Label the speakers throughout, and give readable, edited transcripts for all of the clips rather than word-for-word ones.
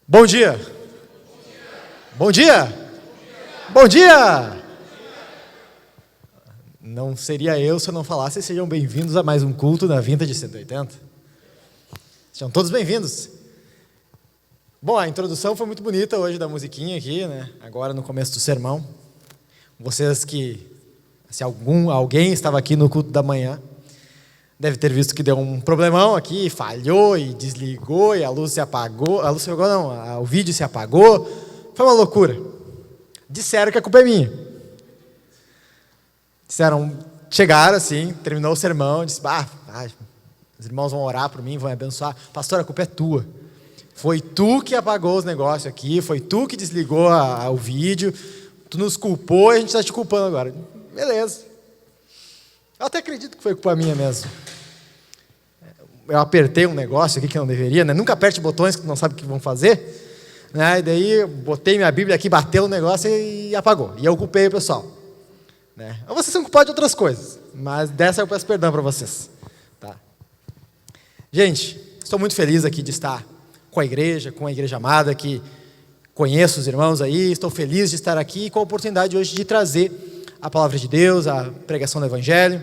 Speaker 1: Bom dia! Bom dia! Bom dia! Não seria eu se eu não falasse. Sejam bem-vindos a mais um culto da Vintage 180. Sejam todos bem-vindos. Bom, a introdução foi muito bonita hoje da musiquinha aqui, né? Agora no começo do sermão. Vocês que, se alguém estava aqui no culto da manhã, deve ter visto que deu um problemão aqui, falhou e desligou e a luz se apagou. A luz se apagou não, o vídeo se apagou. Foi uma loucura. Disseram que a culpa é minha. Chegaram assim, terminou o sermão, disse, os irmãos vão orar por mim, vão me abençoar. Pastor, a culpa é tua. Foi tu que apagou os negócios aqui, foi tu que desligou o vídeo, tu nos culpou e a gente está te culpando agora. Beleza. Eu até acredito que foi culpa minha mesmo. Eu apertei um negócio aqui que não deveria, né? Nunca aperte botões que tu não sabe o que vão fazer. Né? E daí eu botei minha Bíblia aqui, bateu o negócio e apagou. E eu culpei o pessoal. Né? Vocês são culpados de outras coisas, mas dessa eu peço perdão para vocês. Tá? Gente, estou muito feliz aqui de estar com a igreja amada, que conheço os irmãos aí, estou feliz de estar aqui com a oportunidade hoje de trazer a palavra de Deus, a pregação do Evangelho.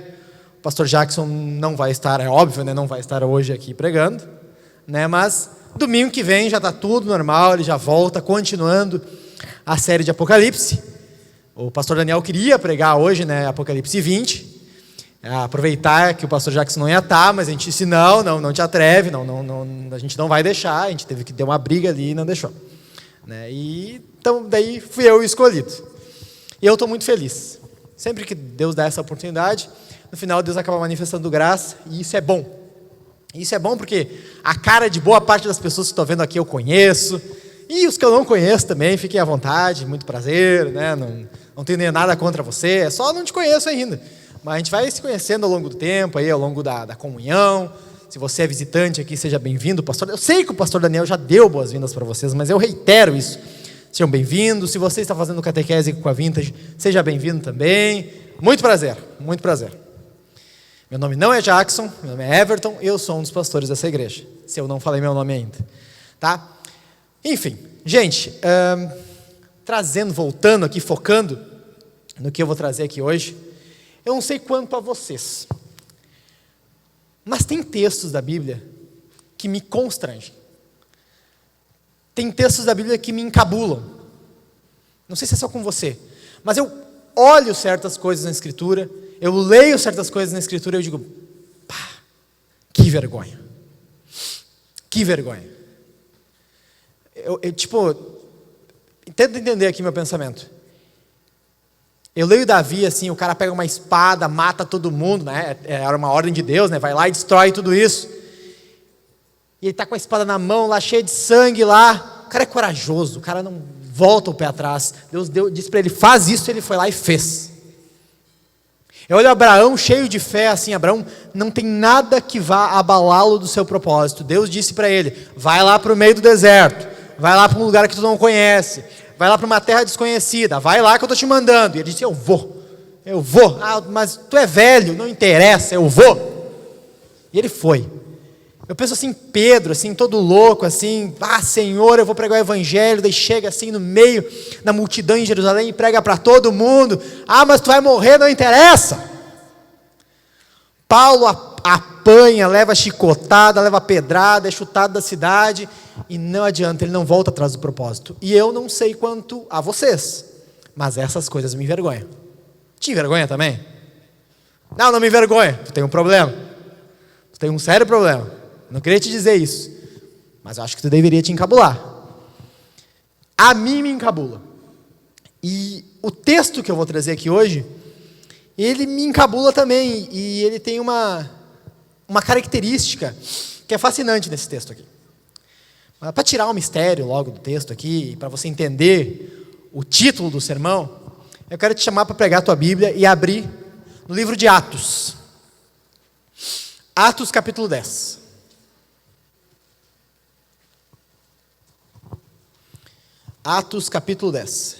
Speaker 1: O pastor Jackson não vai estar, é óbvio, né, não vai estar hoje aqui pregando, né, mas domingo que vem já está tudo normal, ele já volta, continuando a série de Apocalipse. O pastor Daniel queria pregar hoje, né, Apocalipse 20, aproveitar que o pastor Jackson não ia estar, mas a gente disse, não te atreve, a gente não vai deixar, a gente teve que ter uma briga ali e não deixou. Né, e então daí fui eu escolhido. E eu estou muito feliz. Sempre que Deus dá essa oportunidade, no final Deus acaba manifestando graça, e isso é bom. Isso é bom porque a cara de boa parte das pessoas que estão vendo aqui eu conheço, e os que eu não conheço também, fiquem à vontade, muito prazer, né? Não tenho nem nada contra você, é só não te conheço ainda. Mas a gente vai se conhecendo ao longo do tempo, aí, ao longo da comunhão. Se você é visitante aqui, seja bem-vindo. Eu sei que o pastor Daniel já deu boas-vindas para vocês, mas eu reitero isso. Sejam bem-vindos. Se você está fazendo catequese com a Vintage, seja bem-vindo também. Muito prazer, muito prazer. Meu nome não é Jackson, meu nome é Everton, eu sou um dos pastores dessa igreja, se eu não falei meu nome ainda. Tá? Enfim, gente, voltando aqui, focando no que eu vou trazer aqui hoje, eu não sei quanto a vocês, mas tem textos da Bíblia que me constrangem. Tem textos da Bíblia que me encabulam. Não sei se é só com você, mas eu olho certas coisas na Escritura, eu leio certas coisas na Escritura e eu digo, que vergonha. Que vergonha. Tenta entender aqui meu pensamento. Eu leio Davi assim, o cara pega uma espada, mata todo mundo, né? Era uma ordem de Deus, né? Vai lá e destrói tudo isso. E ele está com a espada na mão, lá cheia de sangue lá. O cara é corajoso, o cara não volta o pé atrás. Deus disse para ele, faz isso, ele foi lá e fez. Eu olho Abraão cheio de fé, assim, Abraão não tem nada que vá abalá-lo do seu propósito. Deus disse para ele, vai lá para o meio do deserto, vai lá para um lugar que tu não conhece, vai lá para uma terra desconhecida, vai lá que eu estou te mandando. E ele disse, eu vou. Mas tu é velho, não interessa, eu vou. E ele foi. Eu penso assim, Pedro, assim, todo louco, assim, Senhor, eu vou pregar o evangelho, daí chega assim no meio da multidão em Jerusalém e prega para todo mundo. Mas tu vai morrer, não interessa. Paulo apanha, leva chicotada, leva pedrada, é chutado da cidade, e não adianta, ele não volta atrás do propósito. E eu não sei quanto a vocês, mas essas coisas me envergonham. Te envergonha também? Não me envergonha, tu tem um problema. Tu tem um sério problema. Não queria te dizer isso, mas eu acho que tu deveria te encabular. A mim me encabula. E o texto que eu vou trazer aqui hoje, ele me encabula também, e ele tem uma característica que é fascinante nesse texto aqui. Para tirar o mistério logo do texto aqui, para você entender o título do sermão, eu quero te chamar para pegar a tua Bíblia e abrir no livro de Atos. Atos capítulo 10. Atos capítulo 10.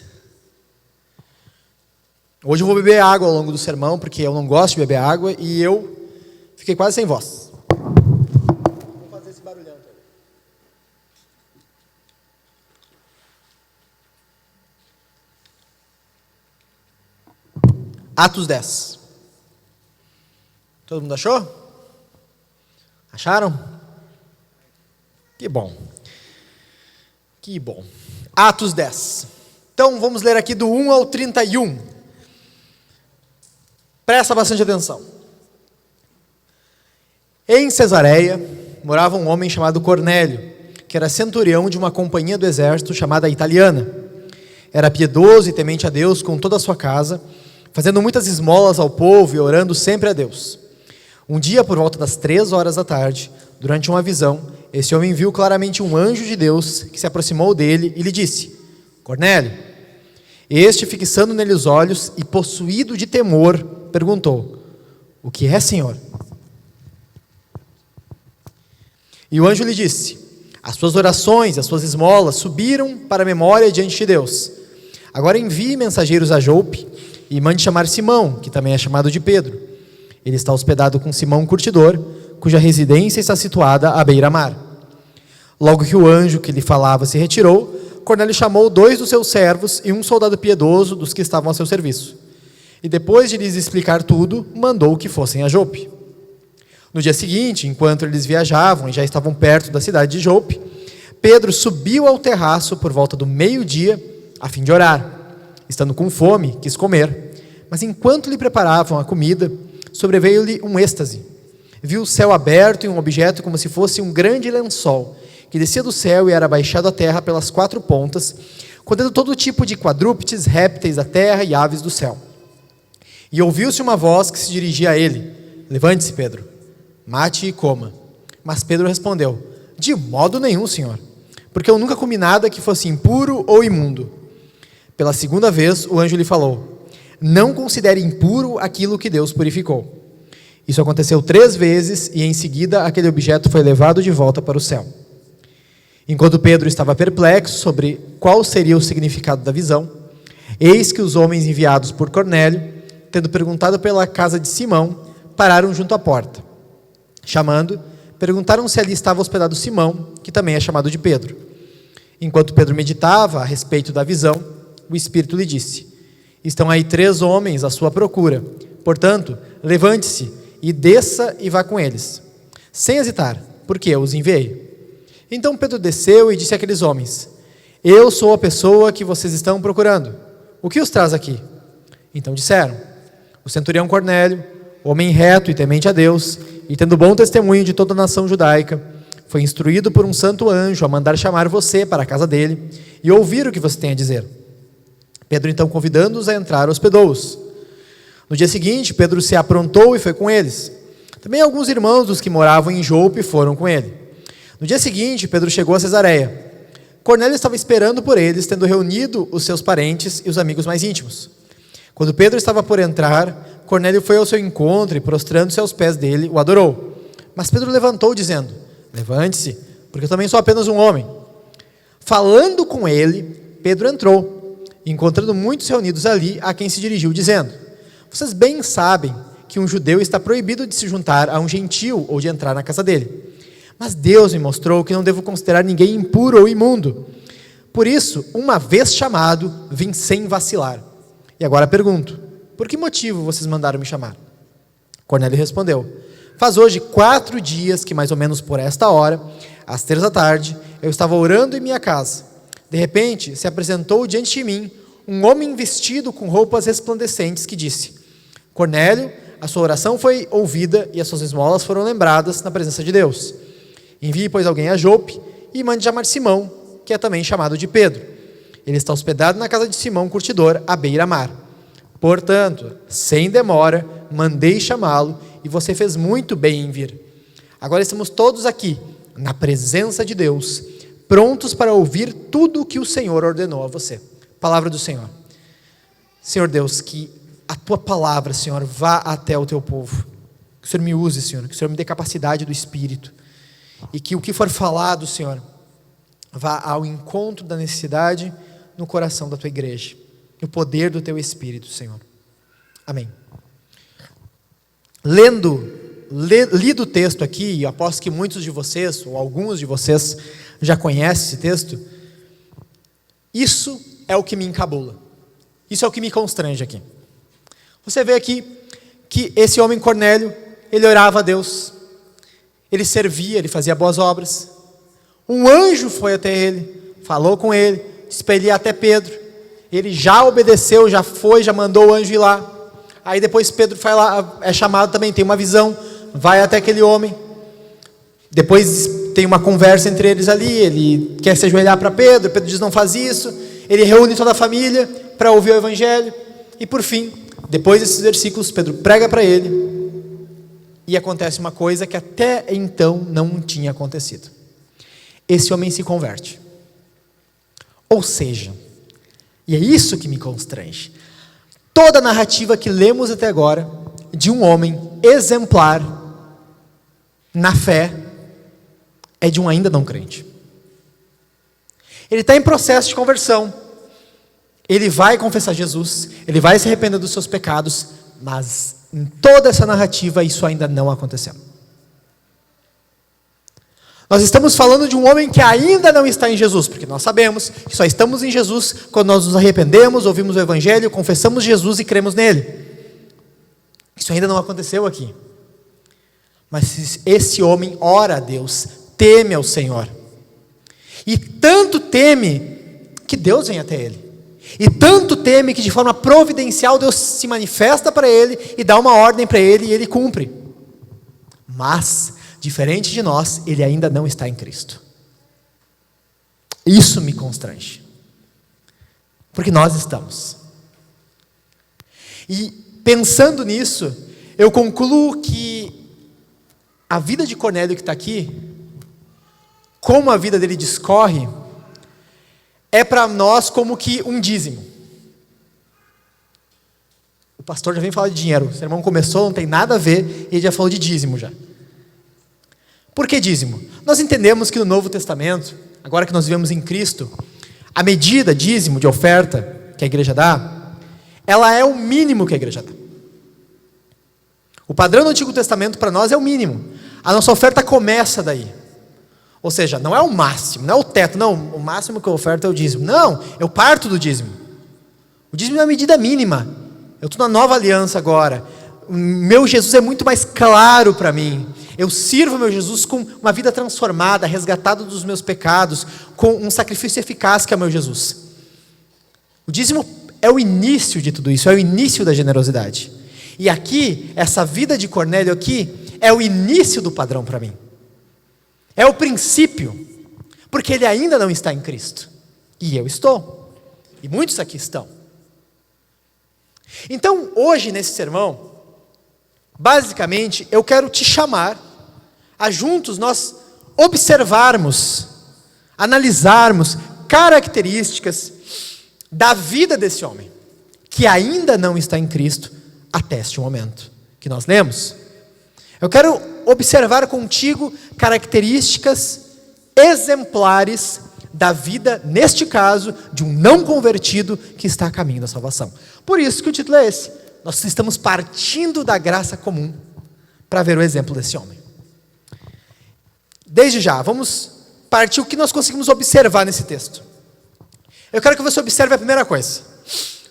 Speaker 1: Hoje eu vou beber água ao longo do sermão, porque eu não gosto de beber água e eu fiquei quase sem voz. Vou fazer esse barulhão também. Atos 10. Todo mundo achou? Acharam? Que bom. Que bom. Atos 10. Então, vamos ler aqui do 1 ao 31. Presta bastante atenção. Em Cesareia, morava um homem chamado Cornélio, que era centurião de uma companhia do exército chamada Italiana. Era piedoso e temente a Deus com toda a sua casa, fazendo muitas esmolas ao povo e orando sempre a Deus. Um dia, por volta das 3 da tarde, durante uma visão, esse homem viu claramente um anjo de Deus que se aproximou dele e lhe disse: Cornélio. Este, fixando nele os olhos e possuído de temor, perguntou: O que é, Senhor? E o anjo lhe disse: As suas orações e as suas esmolas subiram para a memória diante de Deus. Agora envie mensageiros a Jope e mande chamar Simão, que também é chamado de Pedro. Ele está hospedado com Simão curtidor, cuja residência está situada à beira-mar. Logo que o anjo que lhe falava se retirou, Cornélio chamou 2 dos seus servos e um soldado piedoso dos que estavam a seu serviço. E depois de lhes explicar tudo, mandou que fossem a Jope. No dia seguinte, enquanto eles viajavam e já estavam perto da cidade de Jope, Pedro subiu ao terraço por volta do meio-dia, a fim de orar. Estando com fome, quis comer, mas enquanto lhe preparavam a comida, sobreveio-lhe um êxtase. Viu o céu aberto e um objeto como se fosse um grande lençol, que descia do céu e era baixado à terra pelas 4 pontas, contendo todo tipo de quadrúpedes, répteis da terra e aves do céu. E ouviu-se uma voz que se dirigia a ele: Levante-se, Pedro, mate e coma. Mas Pedro respondeu: De modo nenhum, Senhor, porque eu nunca comi nada que fosse impuro ou imundo. Pela 2ª vez o anjo lhe falou: Não considere impuro aquilo que Deus purificou. Isso aconteceu 3 vezes e em seguida aquele objeto foi levado de volta para o céu. Enquanto Pedro estava perplexo sobre qual seria o significado da visão, eis que os homens enviados por Cornélio, tendo perguntado pela casa de Simão, pararam junto à porta. Chamando, perguntaram se ali estava hospedado Simão, que também é chamado de Pedro. Enquanto Pedro meditava a respeito da visão, o Espírito lhe disse: Estão aí 3 homens à sua procura. Portanto, levante-se e desça e vá com eles, sem hesitar, porque eu os enviei. Então Pedro desceu e disse àqueles homens: Eu sou a pessoa que vocês estão procurando. O que os traz aqui? Então disseram: O centurião Cornélio, homem reto e temente a Deus, e tendo bom testemunho de toda a nação judaica, foi instruído por um santo anjo a mandar chamar você para a casa dele e ouvir o que você tem a dizer. Pedro, então, convidando-os a entrar, hospedou-os. No dia seguinte, Pedro se aprontou e foi com eles. Também alguns irmãos dos que moravam em Jope foram com ele. No dia seguinte, Pedro chegou a Cesareia. Cornélio estava esperando por eles, tendo reunido os seus parentes e os amigos mais íntimos. Quando Pedro estava por entrar, Cornélio foi ao seu encontro e, prostrando-se aos pés dele, o adorou. Mas Pedro levantou, dizendo: Levante-se, porque eu também sou apenas um homem. Falando com ele, Pedro entrou, encontrando muitos reunidos ali, a quem se dirigiu, dizendo: Vocês bem sabem que um judeu está proibido de se juntar a um gentil ou de entrar na casa dele. Mas Deus me mostrou que não devo considerar ninguém impuro ou imundo. Por isso, uma vez chamado, vim sem vacilar. E agora pergunto, por que motivo vocês mandaram me chamar? Cornélio respondeu, faz hoje 4 dias que mais ou menos por esta hora, às 3 da tarde, eu estava orando em minha casa. De repente, se apresentou diante de mim um homem vestido com roupas resplandecentes que disse, Cornélio, a sua oração foi ouvida e as suas esmolas foram lembradas na presença de Deus. Envie, pois, alguém a Jope e mande chamar Simão, que é também chamado de Pedro. Ele está hospedado na casa de Simão, curtidor, à beira-mar. Portanto, sem demora, mandei chamá-lo e você fez muito bem em vir. Agora estamos todos aqui, na presença de Deus, prontos para ouvir tudo o que o Senhor ordenou a você. Palavra do Senhor. Senhor Deus, que a Tua palavra, Senhor, vá até o Teu povo. Que o Senhor me use, Senhor, que o Senhor me dê capacidade do Espírito. E que o que for falado, Senhor, vá ao encontro da necessidade no coração da Tua igreja. No poder do Teu Espírito, Senhor. Amém. Lido o texto aqui, e aposto que muitos de vocês, ou alguns de vocês, já conhecem esse texto. Isso é o que me encabula. Isso é o que me constrange aqui. Você vê aqui que esse homem Cornélio, ele orava a Deus. Ele servia, ele fazia boas obras. Um anjo foi até ele, falou com ele, disse para ele ir até Pedro. Ele já obedeceu, já foi, já mandou o anjo ir lá. Aí depois Pedro vai lá, é chamado também, tem uma visão, vai até aquele homem. Depois tem uma conversa entre eles ali, ele quer se ajoelhar para Pedro, Pedro diz não faz isso. Ele reúne toda a família para ouvir o evangelho. E por fim, depois desses versículos, Pedro prega para ele. E acontece uma coisa que até então não tinha acontecido. Esse homem se converte. Ou seja, e é isso que me constrange. Toda a narrativa que lemos até agora, de um homem exemplar, na fé, é de um ainda não crente. Ele está em processo de conversão. Ele vai confessar Jesus, ele vai se arrepender dos seus pecados, mas em toda essa narrativa isso ainda não aconteceu. Nós estamos falando de um homem que ainda não está em Jesus, porque nós sabemos que só estamos em Jesus quando nós nos arrependemos, ouvimos o Evangelho, confessamos Jesus e cremos nele. Isso ainda não aconteceu aqui. Mas esse homem ora a Deus, teme ao Senhor. E tanto teme que Deus vem até ele. E tanto teme que de forma providencial Deus se manifesta para ele e dá uma ordem para ele e ele cumpre. Mas, diferente de nós, ele ainda não está em Cristo. Isso me constrange. Porque nós estamos. E pensando nisso, eu concluo que a vida de Cornélio que está aqui, como a vida dele discorre, é para nós como que um dízimo. O pastor já vem falar de dinheiro. O sermão começou, não tem nada a ver, e ele já falou de dízimo já. Por que dízimo? Nós entendemos que no Novo Testamento, agora que nós vivemos em Cristo, a medida dízimo de oferta que a igreja dá, ela é o mínimo que a igreja dá. O padrão do Antigo Testamento para nós é o mínimo. A nossa oferta começa daí. Ou seja, não é o máximo, não é o teto, não, o máximo que eu oferto é o dízimo. Não, eu parto do dízimo. O dízimo é uma medida mínima. Eu estou na nova aliança agora. O meu Jesus é muito mais claro para mim. Eu sirvo meu Jesus com uma vida transformada, resgatado dos meus pecados, com um sacrifício eficaz que é o meu Jesus. O dízimo é o início de tudo isso, é o início da generosidade. E aqui, essa vida de Cornélio aqui, é o início do padrão para mim. É o princípio, porque ele ainda não está em Cristo. E eu estou. E muitos aqui estão. Então, hoje nesse sermão, basicamente, eu quero te chamar a juntos nós observarmos, analisarmos características da vida desse homem, que ainda não está em Cristo até este momento que nós lemos. Eu quero observar contigo características exemplares da vida, neste caso, de um não convertido que está a caminho da salvação. Por isso que o título é esse. Nós estamos partindo da graça comum para ver o exemplo desse homem. desde já, vamos partir o que nós conseguimos observar nesse texto. Eu quero que você observe a primeira coisa.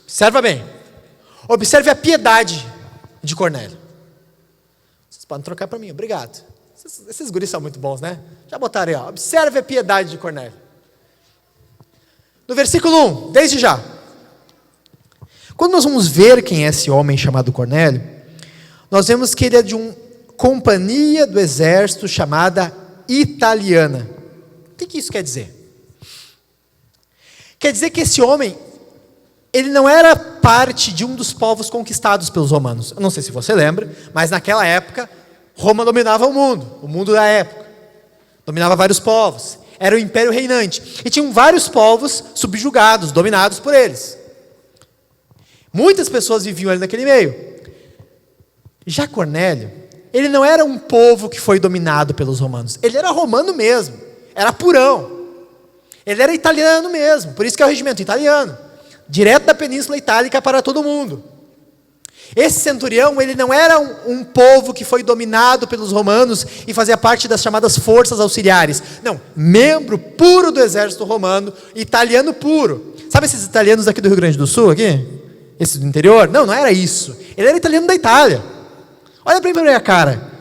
Speaker 1: Observa bem. Observe a piedade de Cornélio. Vocês podem trocar para mim, obrigado. Esses guris são muito bons, né? Já botaram aí, ó. Observe a piedade de Cornélio. No versículo 1, desde já. Quando nós vamos ver quem é esse homem chamado Cornélio, nós vemos que ele é de uma companhia do exército chamada italiana. O que isso quer dizer? Quer dizer que esse homem, ele não era parte de um dos povos conquistados pelos romanos. Eu não sei se você lembra, mas naquela época, Roma dominava o mundo da época. Dominava vários povos. Era o império reinante. E tinham vários povos subjugados, dominados por eles. Muitas pessoas viviam ali naquele meio. Já Cornélio, ele não era um povo que foi dominado pelos romanos. Ele era romano mesmo. Era purão. Ele era italiano mesmo. Por isso que é o regimento italiano. Direto da Península Itálica para todo mundo. Esse centurião, ele não era um povo que foi dominado pelos romanos e fazia parte das chamadas forças auxiliares. Não, membro puro do exército romano, italiano puro. Sabe esses italianos aqui do Rio Grande do Sul, aqui? Esses do interior? Não, não era isso. Ele era italiano da Itália. Olha para minha cara.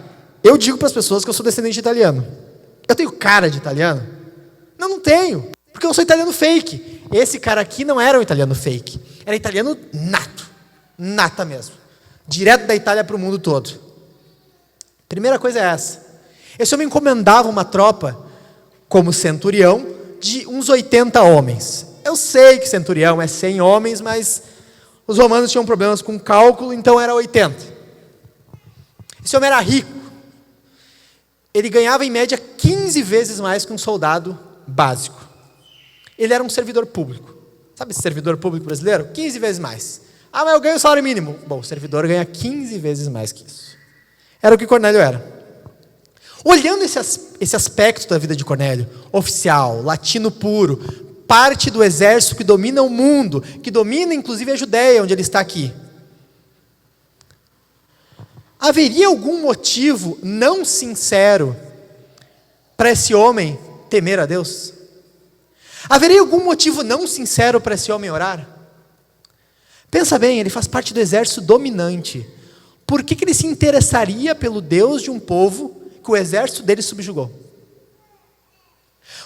Speaker 1: Eu digo para as pessoas que eu sou descendente de italiano. Eu tenho cara de italiano? Não, não tenho. Porque eu sou italiano fake. Esse cara aqui não era um italiano fake. Era italiano nato. Nata mesmo. Direto da Itália para o mundo todo. Primeira coisa é essa. Esse homem comandava uma tropa, como centurião, de uns 80 homens. Eu sei que centurião é 100 homens, mas os romanos tinham problemas com cálculo, então era 80. Esse homem era rico. Ele ganhava em média 15 vezes mais que um soldado básico. Ele era um servidor público. Sabe esse servidor público brasileiro? 15 vezes mais. Ah, mas eu ganho o salário mínimo. Bom, o servidor ganha 15 vezes mais que isso. Era o que Cornélio era. Olhando esse aspecto da vida de Cornélio, oficial, latino puro, parte do exército que domina o mundo, que domina inclusive a Judéia, onde ele está aqui. Haveria algum motivo não sincero para esse homem temer a Deus? Haveria algum motivo não sincero para esse homem orar? Pensa bem, ele faz parte do exército dominante. Por que ele se interessaria pelo Deus de um povo que o exército dele subjugou?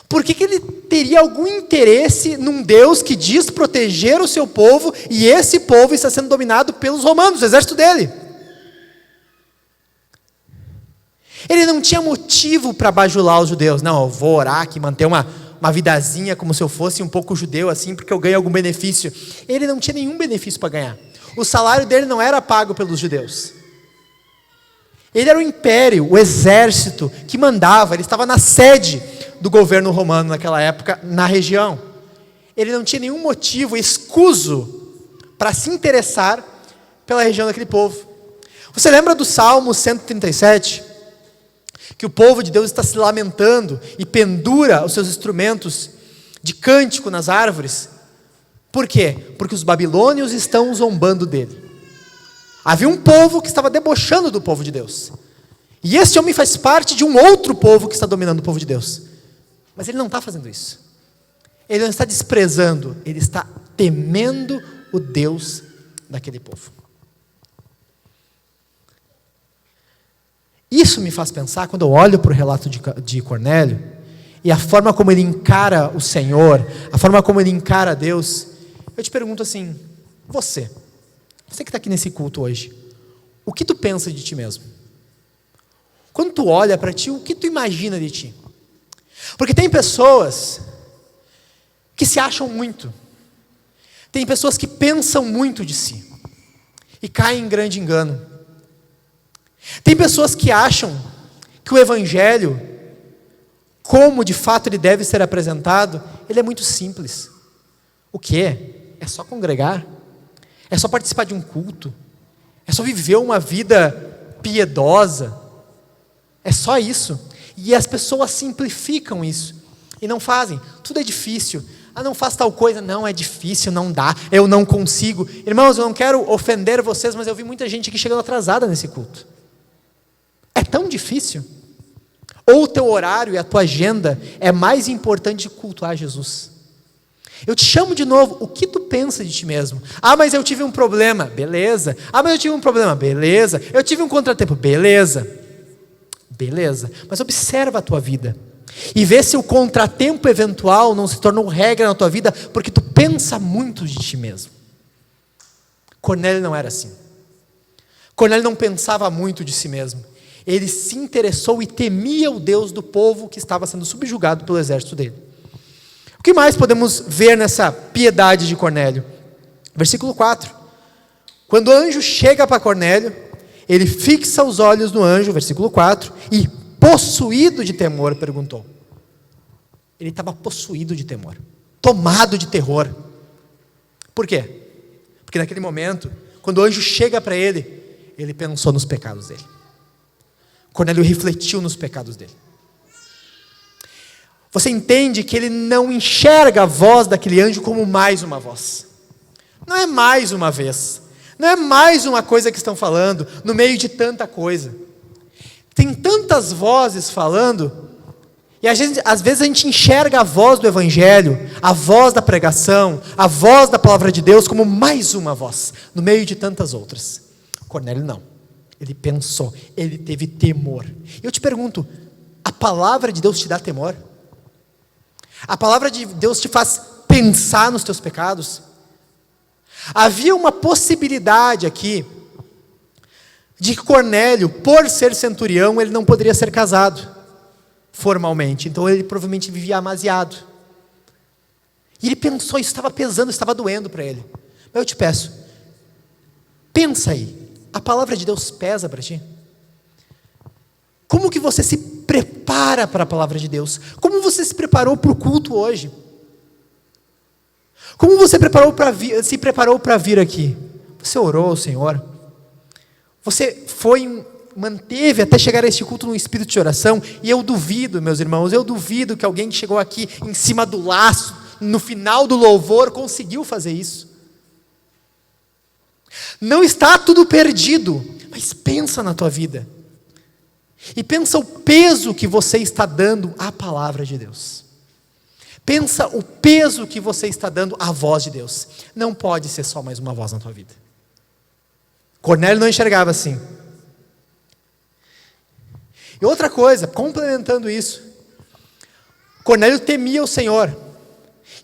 Speaker 1: Por que ele teria algum interesse num Deus que diz proteger o seu povo e esse povo está sendo dominado pelos romanos, o exército dele? Ele não tinha motivo para bajular os judeus. Não, eu vou orar aqui, manter uma vidazinha como se eu fosse um pouco judeu assim, porque eu ganho algum benefício. Ele não tinha nenhum benefício para ganhar. O salário dele não era pago pelos judeus. Ele era o império, o exército que mandava. Ele estava na sede do governo romano naquela época, na região. Ele não tinha nenhum motivo escuso para se interessar pela região daquele povo. Você lembra do Salmo 137? Que o povo de Deus está se lamentando e pendura os seus instrumentos de cântico nas árvores. Por quê? Porque os babilônios estão zombando dele. Havia um povo que estava debochando do povo de Deus. E esse homem faz parte de um outro povo que está dominando o povo de Deus. Mas ele não está fazendo isso. Ele não está desprezando, ele está temendo o Deus daquele povo. Isso me faz pensar, quando eu olho para o relato de Cornélio, e a forma como ele encara o Senhor, a forma como ele encara Deus, eu te pergunto assim, você que está aqui nesse culto hoje, o que tu pensa de ti mesmo? Quando tu olha para ti, o que tu imagina de ti? Porque tem pessoas que se acham muito, tem pessoas que pensam muito de si, e caem em grande engano. Tem pessoas que acham que o evangelho, como de fato ele deve ser apresentado, ele é muito simples. O quê? É só congregar? É só participar de um culto? É só viver uma vida piedosa? É só isso. E as pessoas simplificam isso e não fazem. Tudo é difícil. Ah, não faz tal coisa. Não, é difícil, não dá, eu não consigo. Irmãos, eu não quero ofender vocês, mas eu vi muita gente aqui chegando atrasada nesse culto. É tão difícil. Ou o teu horário e a tua agenda é mais importante que cultuar Jesus? Eu te chamo de novo, o que tu pensa de ti mesmo? Ah, mas eu tive um problema, beleza. Ah, mas eu tive um problema, beleza. Eu tive um contratempo, beleza. Beleza, mas observa a tua vida e vê se o contratempo eventual não se tornou regra na tua vida, porque tu pensa muito de ti mesmo. Cornélio não era assim. Cornélio não pensava muito de si mesmo. Ele se interessou e temia o Deus do povo que estava sendo subjugado pelo exército dele. O que mais podemos ver nessa piedade de Cornélio? Versículo 4. Quando o anjo chega para Cornélio, ele fixa os olhos no anjo, versículo 4, e possuído de temor, perguntou. Ele estava possuído de temor, tomado de terror. Por quê? Porque naquele momento, quando o anjo chega para ele, ele pensou nos pecados dele. Cornélio refletiu nos pecados dele. Você entende que ele não enxerga a voz daquele anjo como mais uma voz. Não é mais uma vez. Não é mais uma coisa que estão falando no meio de tanta coisa. Tem tantas vozes falando, e às vezes a gente enxerga a voz do Evangelho, a voz da pregação, a voz da palavra de Deus como mais uma voz, no meio de tantas outras. Cornélio não. Ele pensou, ele teve temor. Eu te pergunto, a palavra de Deus te dá temor? A palavra de Deus te faz pensar nos teus pecados? Havia uma possibilidade aqui de que Cornélio, por ser centurião, ele não poderia ser casado formalmente. Então ele provavelmente vivia amasiado. E ele pensou, isso estava pesando, estava doendo para ele. Mas eu te peço, pensa aí, a palavra de Deus pesa para ti? Como que você se prepara para a palavra de Deus? Como você se preparou para o culto hoje? Como você se preparou para vir aqui? Você orou ao Senhor? Você manteve até chegar a este culto num espírito de oração? E eu duvido, meus irmãos, eu duvido que alguém que chegou aqui em cima do laço, no final do louvor, conseguiu fazer isso. Não está tudo perdido, mas pensa na tua vida. E pensa o peso que você está dando à palavra de Deus. Pensa o peso que você está dando à voz de Deus. Não pode ser só mais uma voz na tua vida. Cornélio não enxergava assim. E outra coisa, complementando isso, Cornélio temia o Senhor.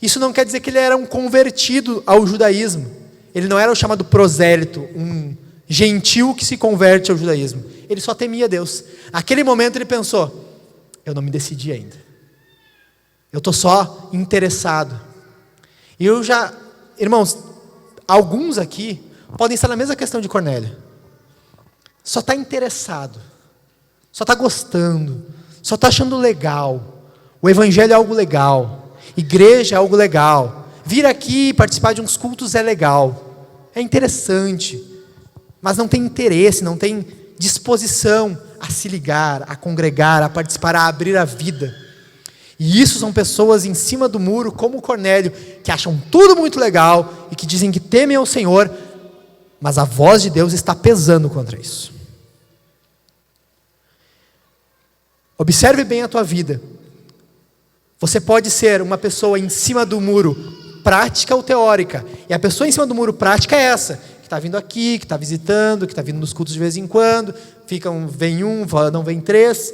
Speaker 1: Isso não quer dizer que ele era um convertido ao judaísmo. Ele não era o chamado prosélito, um gentil que se converte ao judaísmo. Ele só temia Deus. Naquele momento ele pensou, eu não me decidi ainda. Eu estou só interessado. E irmãos, alguns aqui podem estar na mesma questão de Cornélio. Só está interessado. Só está gostando. Só está achando legal. O evangelho é algo legal. Igreja é algo legal. Vir aqui participar de uns cultos é legal. É interessante. Mas não tem interesse, não tem disposição a se ligar, a congregar, a participar, a abrir a vida. E isso são pessoas em cima do muro, como Cornélio, que acham tudo muito legal e que dizem que temem ao Senhor, mas a voz de Deus está pesando contra isso. Observe bem a tua vida. Você pode ser uma pessoa em cima do muro, prática ou teórica. E a pessoa em cima do muro prática é essa, que está vindo aqui, que está visitando, que está vindo nos cultos de vez em quando, vem um, não vem três,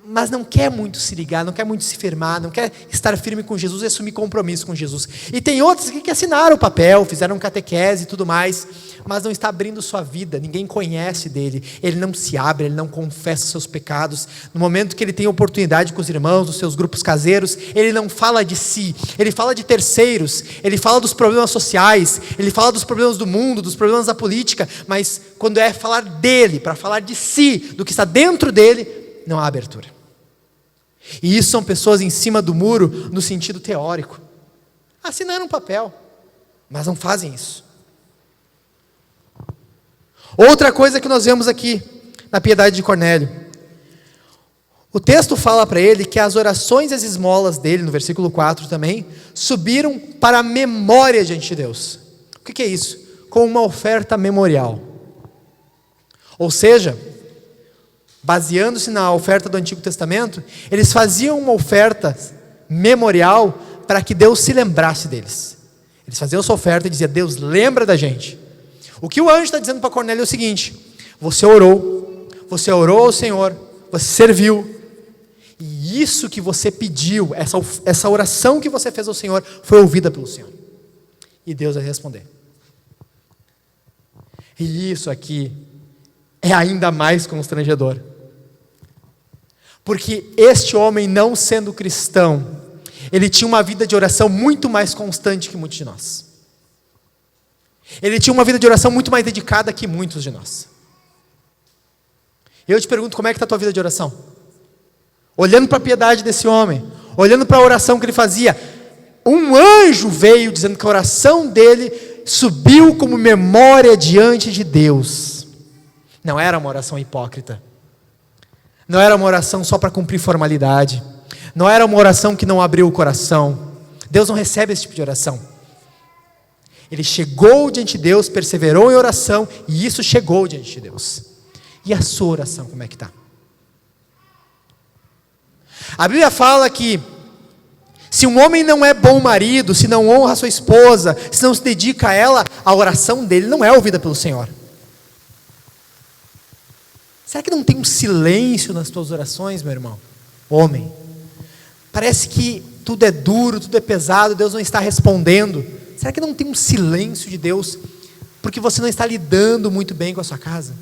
Speaker 1: mas não quer muito se ligar, não quer muito se firmar, não quer estar firme com Jesus e assumir compromisso com Jesus. E tem outros que assinaram o papel, fizeram catequese e tudo mais, mas não está abrindo sua vida, ninguém conhece dele, ele não se abre, ele não confessa seus pecados. No momento que ele tem oportunidade com os irmãos, dos seus grupos caseiros, ele não fala de si, ele fala de terceiros, ele fala dos problemas sociais, ele fala dos problemas do mundo, dos problemas da política, mas quando é falar dele, para falar de si, do que está dentro dele, não há abertura. E isso são pessoas em cima do muro no sentido teórico. Assinaram um papel, mas não fazem isso. Outra coisa que nós vemos aqui na piedade de Cornélio. O texto fala para ele que as orações e as esmolas dele, no versículo 4 também, subiram para a memória diante de Deus. O que é isso? Com uma oferta memorial. Ou seja, baseando-se na oferta do Antigo Testamento, eles faziam uma oferta memorial para que Deus se lembrasse deles. Eles faziam essa oferta e diziam: Deus, lembra da gente. O que o anjo está dizendo para Cornélio é o seguinte: você orou ao Senhor, você serviu, e isso que você pediu, essa oração que você fez ao Senhor, foi ouvida pelo Senhor. E Deus vai responder. E isso aqui é ainda mais constrangedor. Porque este homem, não sendo cristão, ele tinha uma vida de oração muito mais constante que muitos de nós. Ele tinha uma vida de oração muito mais dedicada que muitos de nós. Eu te pergunto, como é que está a tua vida de oração? Olhando para a piedade desse homem, olhando para a oração que ele fazia, um anjo veio dizendo que a oração dele subiu como memória diante de Deus. Não era uma oração hipócrita. Não era uma oração só para cumprir formalidade. Não era uma oração que não abriu o coração. Deus não recebe esse tipo de oração. Ele chegou diante de Deus, perseverou em oração, e isso chegou diante de Deus. E a sua oração, como é que está? A Bíblia fala que se um homem não é bom marido, se não honra a sua esposa, se não se dedica a ela, a oração dele não é ouvida pelo Senhor. Será que não tem um silêncio nas tuas orações, meu irmão? Homem, parece que tudo é duro, tudo é pesado, Deus não está respondendo. Será que não tem um silêncio de Deus, porque você não está lidando muito bem com a sua casa?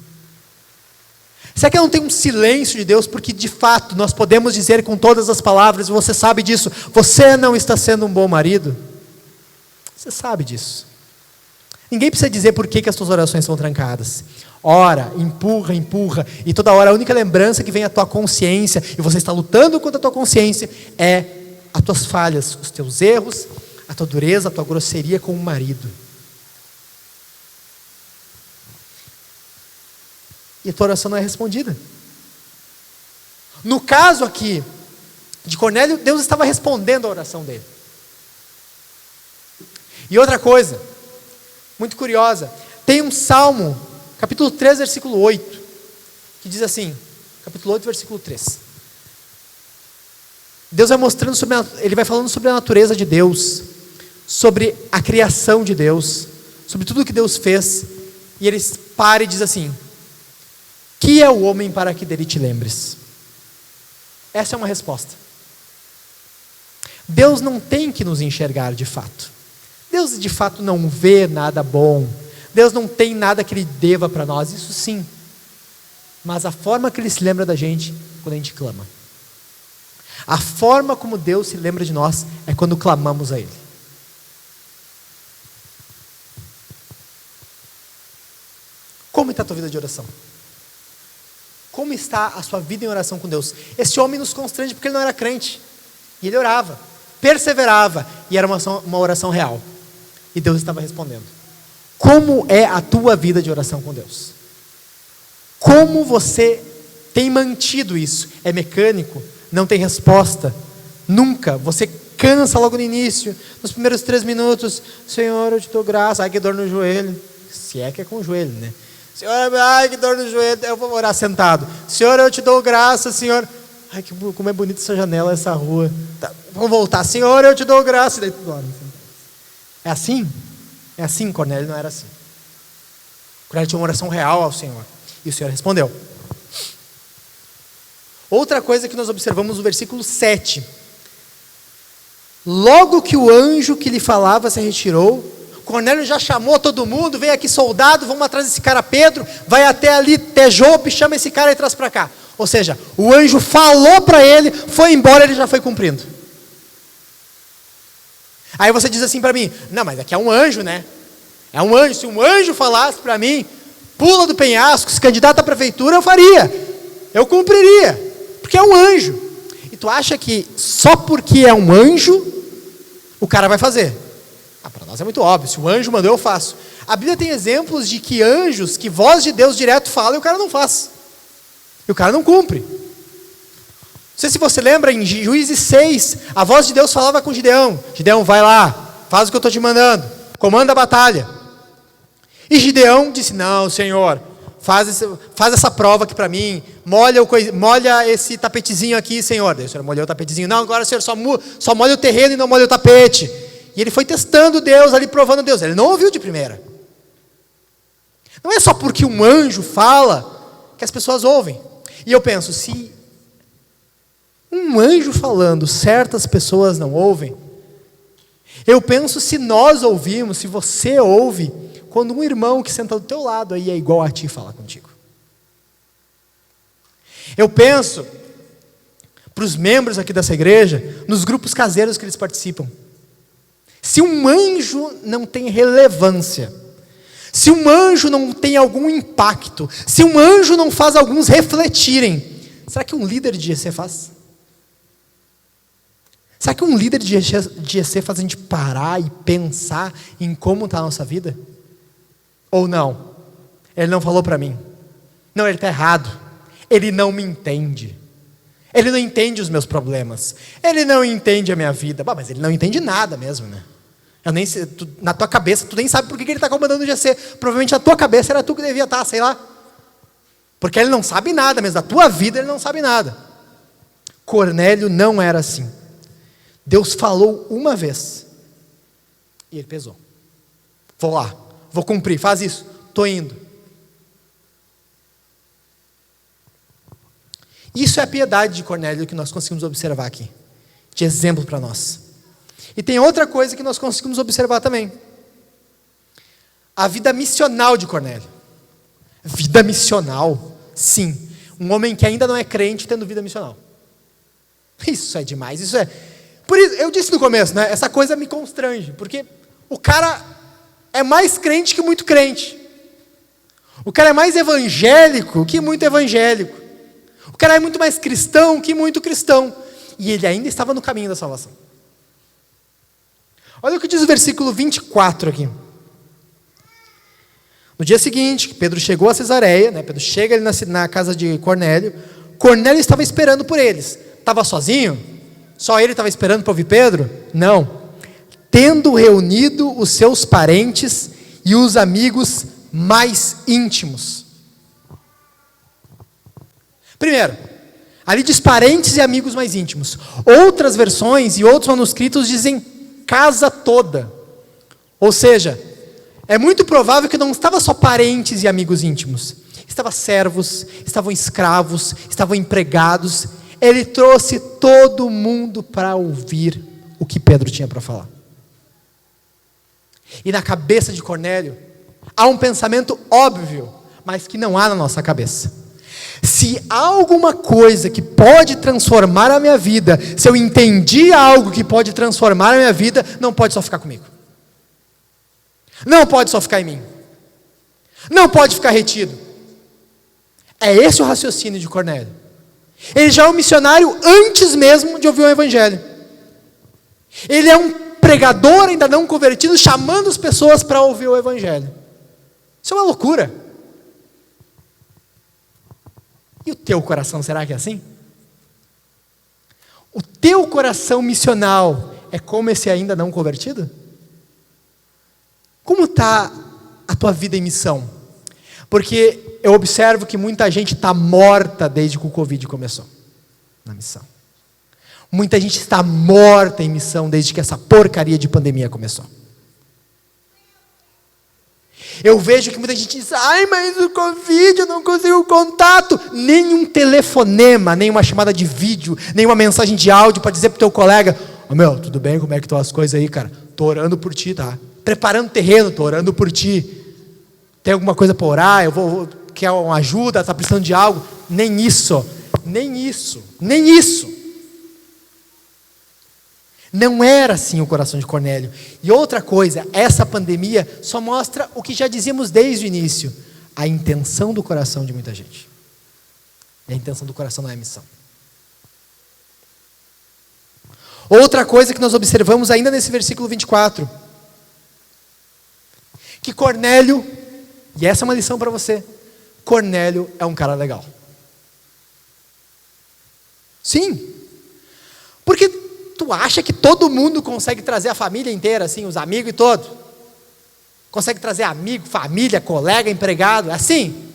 Speaker 1: Será que não tem um silêncio de Deus, porque de fato nós podemos dizer com todas as palavras, você sabe disso, você não está sendo um bom marido? Você sabe disso. Ninguém precisa dizer por que as tuas orações são trancadas. Ora, empurra, e toda hora a única lembrança que vem à tua consciência, e você está lutando contra a tua consciência, é as tuas falhas, os teus erros, a tua dureza, a tua grosseria com o marido. E a tua oração não é respondida. No caso aqui de Cornélio, Deus estava respondendo a oração dele. E outra coisa, muito curiosa, tem um salmo, capítulo 3, versículo 8, que diz assim, capítulo 8, versículo 3. Deus vai mostrando ele vai falando sobre a natureza de Deus, sobre a criação de Deus, sobre tudo que Deus fez, e ele para e diz assim: que é o homem para que dele te lembres? Essa é uma resposta. Deus não tem que nos enxergar de fato. Deus de fato não vê nada bom. Deus não tem nada que Ele deva para nós, isso sim. Mas a forma que Ele se lembra da gente, quando a gente clama. A forma como Deus se lembra de nós, é quando clamamos a Ele. Como está a tua vida de oração? Como está a sua vida em oração com Deus? Esse homem nos constrange porque ele não era crente. E ele orava, perseverava, e era uma oração real. E Deus estava respondendo. Como é a tua vida de oração com Deus? Como você tem mantido isso? É mecânico? Não tem resposta? Nunca? Você cansa logo no início, nos primeiros 3 minutos. Senhor, eu te dou graça. Ai, que dor no joelho. Se é que é com o joelho, né? Senhor, ai, que dor no joelho, eu vou orar sentado. Senhor, eu te dou graça, Senhor. Ai, como é bonita essa janela, essa rua. Tá, vamos voltar. Senhor, eu te dou graça. E daí tu dorme. É assim? É assim, Cornélio não era assim. Cornélio tinha uma oração real ao Senhor. E o Senhor respondeu. Outra coisa que nós observamos no versículo 7. Logo que o anjo que lhe falava se retirou, Cornélio já chamou todo mundo, vem aqui soldado, vamos atrás desse cara Pedro, vai até ali, até Jope, chama esse cara e traz para cá. Ou seja, o anjo falou para ele, foi embora, ele já foi cumprindo. Aí você diz assim para mim, não, mas aqui é um anjo, né? É um anjo, se um anjo falasse para mim, pula do penhasco, se candidata à prefeitura, eu faria. Eu cumpriria, porque é um anjo. E tu acha que só porque é um anjo, o cara vai fazer? Para nós é muito óbvio, se o anjo mandou, eu faço. A Bíblia tem exemplos de que anjos, que voz de Deus direto fala e o cara não faz. E o cara não cumpre. Não sei se você lembra, em Juízes 6, a voz de Deus falava com Gideão. Gideão, vai lá, faz o que eu estou te mandando, comanda a batalha. E Gideão disse, não, Senhor, faz essa prova aqui para mim, molha esse tapetezinho aqui, Senhor. Daí o Senhor molhou o tapetezinho. Não, agora o Senhor só molha o terreno e não molha o tapete. E ele foi testando Deus ali, provando Deus. Ele não ouviu de primeira. Não é só porque um anjo fala que as pessoas ouvem. E eu penso, se um anjo falando, certas pessoas não ouvem, eu penso se nós ouvimos, se você ouve, quando um irmão que senta do teu lado aí é igual a ti falar contigo. Eu penso para os membros aqui dessa igreja, nos grupos caseiros que eles participam. Se um anjo não tem relevância, se um anjo não tem algum impacto, se um anjo não faz alguns refletirem, será que um líder de GC faz? Será que um líder de GC faz a gente parar e pensar em como está a nossa vida? Ou não? Ele não falou para mim. Não, ele está errado. Ele não me entende. Ele não entende os meus problemas. Ele não entende a minha vida. Bah, mas ele não entende nada mesmo, né? Na tua cabeça, tu nem sabe por que ele está comandando o GC. Provavelmente na tua cabeça era tu que devia estar, sei lá. Porque ele não sabe nada mesmo. Da tua vida ele não sabe nada. Cornélio não era assim. Deus falou uma vez. E ele pesou. Vou lá. Vou cumprir, faz isso. Estou indo. Isso é a piedade de Cornélio que nós conseguimos observar aqui. De exemplo para nós. E tem outra coisa que nós conseguimos observar também. A vida missional de Cornélio. Vida missional, sim. Um homem que ainda não é crente tendo vida missional. Isso é demais, isso é... Por isso, eu disse no começo, né? Essa coisa me constrange, porque o cara é mais crente que muito crente. O cara é mais evangélico que muito evangélico. O cara é muito mais cristão que muito cristão. E ele ainda estava no caminho da salvação. Olha o que diz o versículo 24 aqui. No dia seguinte, Pedro chegou a Cesareia, né? Pedro chega ali na casa de Cornélio. Cornélio estava esperando por eles. Estava sozinho? Só ele estava esperando para ouvir Pedro? Não. Tendo reunido os seus parentes e os amigos mais íntimos. Primeiro, ali diz parentes e amigos mais íntimos. Outras versões e outros manuscritos dizem casa toda. Ou seja, é muito provável que não estava só parentes e amigos íntimos. Estavam servos, estavam escravos, estavam empregados. Ele trouxe todo mundo para ouvir o que Pedro tinha para falar. E na cabeça de Cornélio, há um pensamento óbvio, mas que não há na nossa cabeça. Se há alguma coisa que pode transformar a minha vida, se eu entendi algo que pode transformar a minha vida, não pode só ficar comigo. Não pode só ficar em mim. Não pode ficar retido. É esse o raciocínio de Cornélio. Ele já é um missionário antes mesmo de ouvir o evangelho. Ele é um pregador ainda não convertido, chamando as pessoas para ouvir o evangelho. Isso é uma loucura. E o teu coração, será que é assim? O teu coração missional é como esse ainda não convertido? Como está a tua vida em missão? Porque eu observo que muita gente está morta desde que o Covid começou na missão. Muita gente está morta em missão desde que essa porcaria de pandemia começou. Eu vejo que muita gente diz, ai, mas o Covid, eu não consigo contato. Nenhum telefonema, nem uma chamada de vídeo, nem uma mensagem de áudio para dizer para o teu colega, meu, tudo bem, como é que estão as coisas aí, cara? Estou orando por ti, tá? Preparando terreno, estou orando por ti. Tem alguma coisa para orar? Quer uma ajuda? Está precisando de algo? Nem isso. Não era assim o coração de Cornélio. E outra coisa, essa pandemia só mostra o que já dizíamos desde o início. A intenção do coração de muita gente. E a intenção do coração não é a missão. Outra coisa que nós observamos ainda nesse versículo 24. Que Cornélio, e essa é uma lição para você, Cornélio é um cara legal. Sim. Porque tu acha que todo mundo consegue trazer a família inteira, assim, os amigos e todo? Consegue trazer amigo, família, colega, empregado, assim?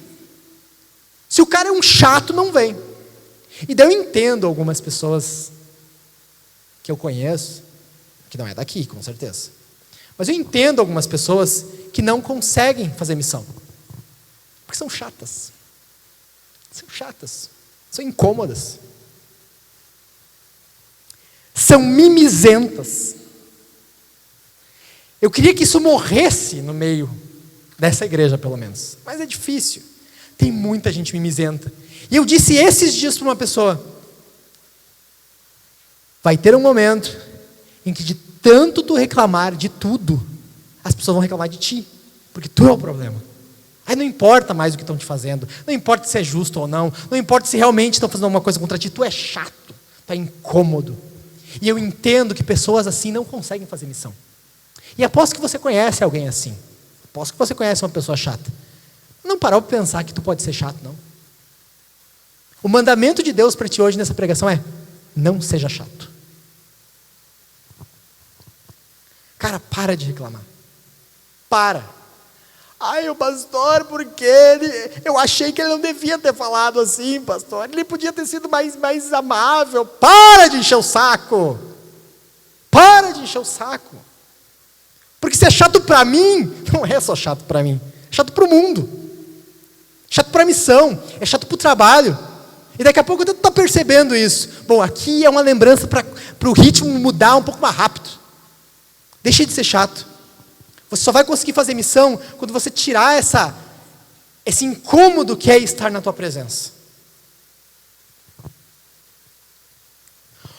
Speaker 1: Se o cara é um chato, não vem. E daí eu entendo algumas pessoas que eu conheço, que não é daqui, com certeza. Mas eu entendo algumas pessoas que não conseguem fazer missão. Porque são chatas. São chatas. São incômodas. São mimizentas. Eu queria que isso morresse no meio dessa igreja, pelo menos. Mas é difícil. Tem muita gente mimizenta. E eu disse esses dias para uma pessoa: vai ter um momento em que de tanto tu reclamar de tudo, as pessoas vão reclamar de ti. Porque tu é o problema. Aí não importa mais o que estão te fazendo. Não importa se é justo ou não. Não importa se realmente estão fazendo alguma coisa contra ti. Tu é chato. Tu é incômodo. E eu entendo que pessoas assim não conseguem fazer missão. E aposto que você conhece alguém assim. Aposto que você conhece uma pessoa chata. Não parou para pensar que tu pode ser chato, não. O mandamento de Deus para ti hoje nessa pregação é: não seja chato. Cara, para de reclamar. Para. Ai, o pastor, porque eu achei que ele não devia ter falado assim, pastor. Ele podia ter sido mais amável. Para de encher o saco. Para de encher o saco. Porque se é chato para mim, não é só chato para mim. É chato para o mundo. É chato para a missão. É chato para o trabalho. E daqui a pouco tu está percebendo isso. Bom, aqui é uma lembrança para o ritmo mudar um pouco mais rápido. Deixa de ser chato. Você só vai conseguir fazer missão quando você tirar esse incômodo que é estar na tua presença.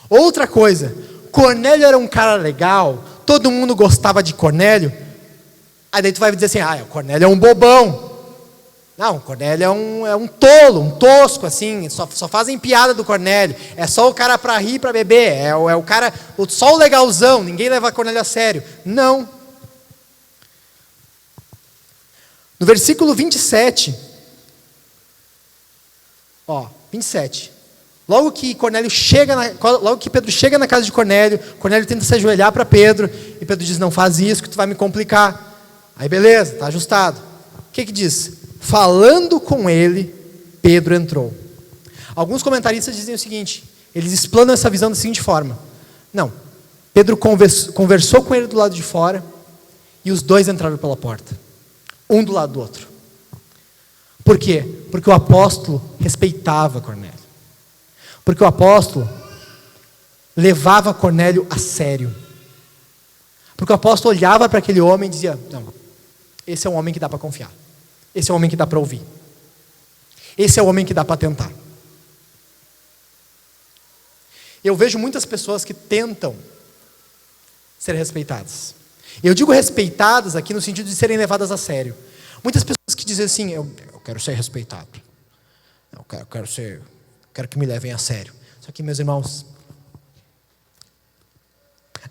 Speaker 1: Outra coisa, Cornélio era um cara legal, todo mundo gostava de Cornélio. Aí daí tu vai dizer assim: Cornélio é um bobão. Não, Cornélio é um tolo, um tosco, assim, só fazem piada do Cornélio. É só o cara para rir, para beber, é o cara, só o legalzão, ninguém leva Cornélio a sério. Não. No versículo 27, 27. Logo que Pedro chega na casa de Cornélio, Cornélio tenta se ajoelhar para Pedro, e Pedro diz: não faz isso que tu vai me complicar. Aí beleza, está ajustado. O que diz? Falando com ele, Pedro entrou. Alguns comentaristas dizem o seguinte, eles explanam essa visão da seguinte forma: não, Pedro conversou com ele do lado de fora, e os dois entraram pela porta. Um do lado do outro. Por quê? Porque o apóstolo respeitava Cornélio. Porque o apóstolo levava Cornélio a sério. Porque o apóstolo olhava para aquele homem e dizia: não, esse é um homem que dá para confiar. Esse é um homem que dá para ouvir. Esse é o homem que dá para tentar. Eu vejo muitas pessoas que tentam ser respeitadas. Eu digo respeitadas aqui no sentido de serem levadas a sério. Muitas pessoas que dizem assim: eu quero ser respeitado. Eu quero que me levem a sério. Só que, meus irmãos,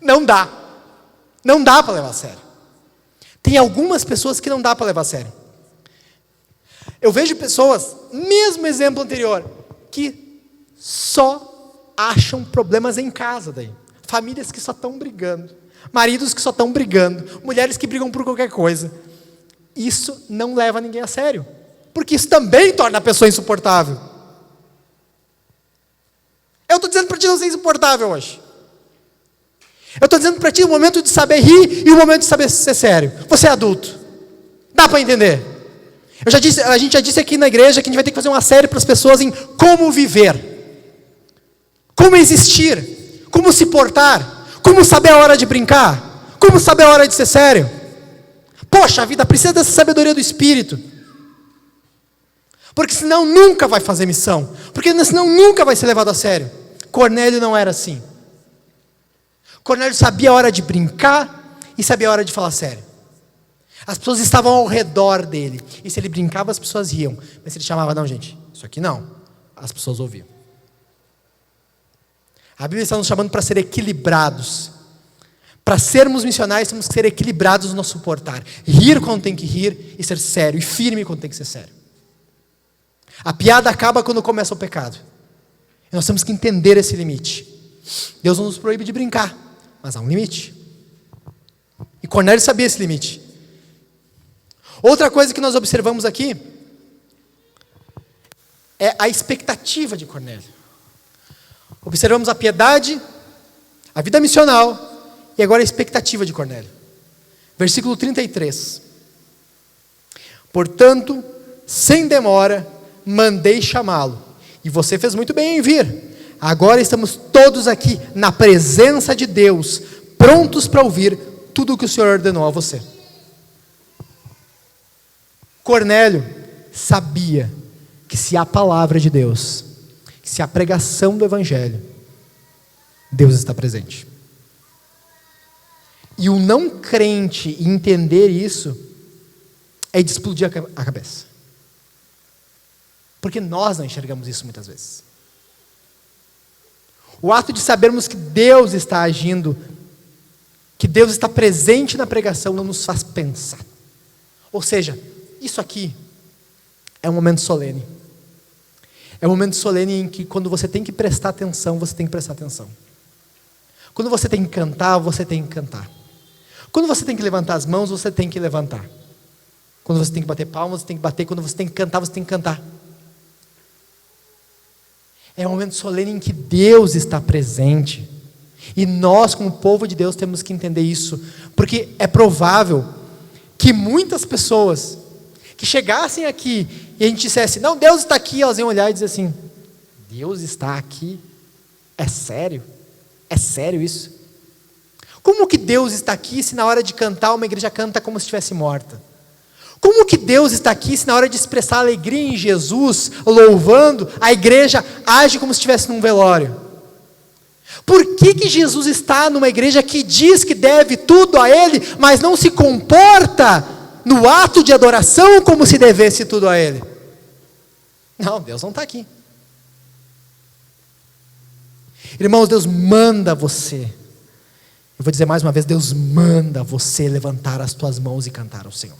Speaker 1: não dá. Não dá para levar a sério. Tem algumas pessoas que não dá para levar a sério. Eu vejo pessoas, mesmo exemplo anterior, que só acham problemas em casa daí. Famílias que só estão brigando. Maridos que só estão brigando. Mulheres que brigam por qualquer coisa. Isso não leva ninguém a sério. Porque isso também torna a pessoa insuportável. Eu estou dizendo para ti não ser insuportável hoje. Eu estou dizendo para ti o momento de saber rir e o momento de saber ser sério. Você é adulto. Dá para entender? A gente já disse aqui na igreja que a gente vai ter que fazer uma série para as pessoas em como viver. Como existir. Como se portar. Como saber a hora de brincar? Como saber a hora de ser sério? Poxa, a vida precisa dessa sabedoria do Espírito. Porque senão nunca vai fazer missão. Porque senão nunca vai ser levado a sério. Cornélio não era assim. Cornélio sabia a hora de brincar e sabia a hora de falar sério. As pessoas estavam ao redor dele. E se ele brincava, as pessoas riam. Mas se ele chamava: não, gente, isso aqui não. As pessoas ouviam. A Bíblia está nos chamando para ser equilibrados. Para sermos missionários, temos que ser equilibrados no nosso suportar. Rir quando tem que rir e ser sério. E firme quando tem que ser sério. A piada acaba quando começa o pecado. E nós temos que entender esse limite. Deus não nos proíbe de brincar, mas há um limite. E Cornélio sabia esse limite. Outra coisa que nós observamos aqui é a expectativa de Cornélio. Observamos a piedade, a vida missional e agora a expectativa de Cornélio. Versículo 33. Portanto, sem demora, mandei chamá-lo, e você fez muito bem em vir. Agora estamos todos aqui na presença de Deus, prontos para ouvir tudo o que o Senhor ordenou a você. Cornélio sabia que se há palavra de Deus, que se há pregação do Evangelho, Deus está presente. E o não crente entender isso é de explodir a cabeça. Porque nós não enxergamos isso muitas vezes. O ato de sabermos que Deus está agindo, que Deus está presente na pregação, não nos faz pensar. Ou seja, isso aqui é um momento solene. É um momento solene em que quando você tem que prestar atenção, você tem que prestar atenção. Quando você tem que cantar, você tem que cantar. Quando você tem que levantar as mãos, você tem que levantar. Quando você tem que bater palmas, você tem que bater. Quando você tem que cantar, você tem que cantar. É um momento solene em que Deus está presente. E nós, como povo de Deus, temos que entender isso. Porque é provável que muitas pessoas que chegassem aqui e a gente dissesse, não, Deus está aqui, elas iam olhar e dizer assim, Deus está aqui? É sério? É sério isso? Como que Deus está aqui se na hora de cantar uma igreja canta como se estivesse morta? Como que Deus está aqui se na hora de expressar alegria em Jesus, louvando, a igreja age como se estivesse num velório? Por que Jesus está numa igreja que diz que deve tudo a Ele, mas não se comporta no ato de adoração como se devesse tudo a Ele? Não, Deus não está aqui. Irmãos, Deus manda você. Eu vou dizer mais uma vez, Deus manda você levantar as tuas mãos e cantar ao Senhor.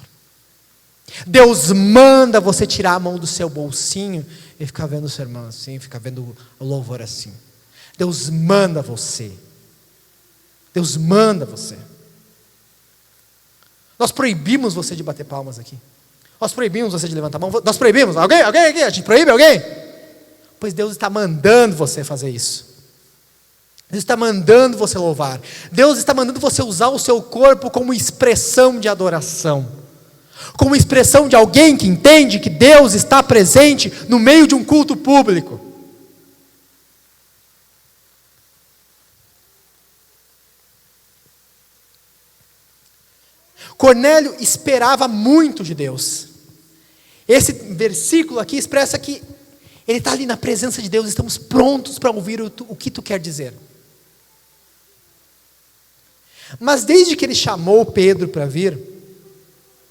Speaker 1: Deus manda você tirar a mão do seu bolsinho e ficar vendo o sermão assim, ficar vendo o louvor assim. Deus manda você. Deus manda você. Nós proibimos você de bater palmas aqui. Nós proibimos você de levantar a mão. Nós proibimos. Alguém aqui? A gente proíbe alguém? Pois Deus está mandando você fazer isso. Deus está mandando você louvar. Deus está mandando você usar o seu corpo como expressão de adoração. Como expressão de alguém que entende que Deus está presente no meio de um culto público. Cornélio esperava muito de Deus. Esse versículo aqui expressa que ele está ali na presença de Deus, estamos prontos para ouvir o que tu quer dizer. Mas desde que ele chamou Pedro para vir,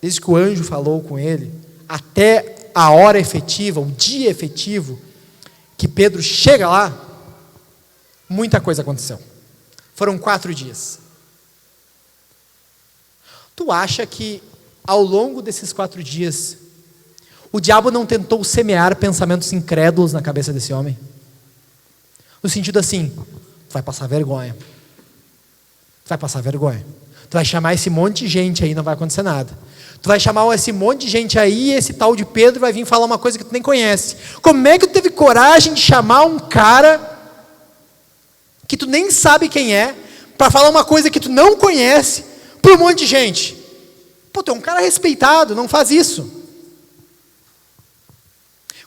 Speaker 1: desde que o anjo falou com ele, até a hora efetiva, o dia efetivo, que Pedro chega lá, muita coisa aconteceu. Foram 4 dias. Tu acha que ao longo desses 4 dias, o diabo não tentou semear pensamentos incrédulos na cabeça desse homem? No sentido assim, tu vai passar vergonha. Tu vai passar vergonha. Tu vai chamar esse monte de gente aí, não vai acontecer nada. Tu vai chamar esse monte de gente aí, e esse tal de Pedro vai vir falar uma coisa que tu nem conhece. Como é que tu teve coragem de chamar um cara que tu nem sabe quem é, para falar uma coisa que tu não conhece, para um monte de gente? Pô, tu é um cara respeitado, não faz isso.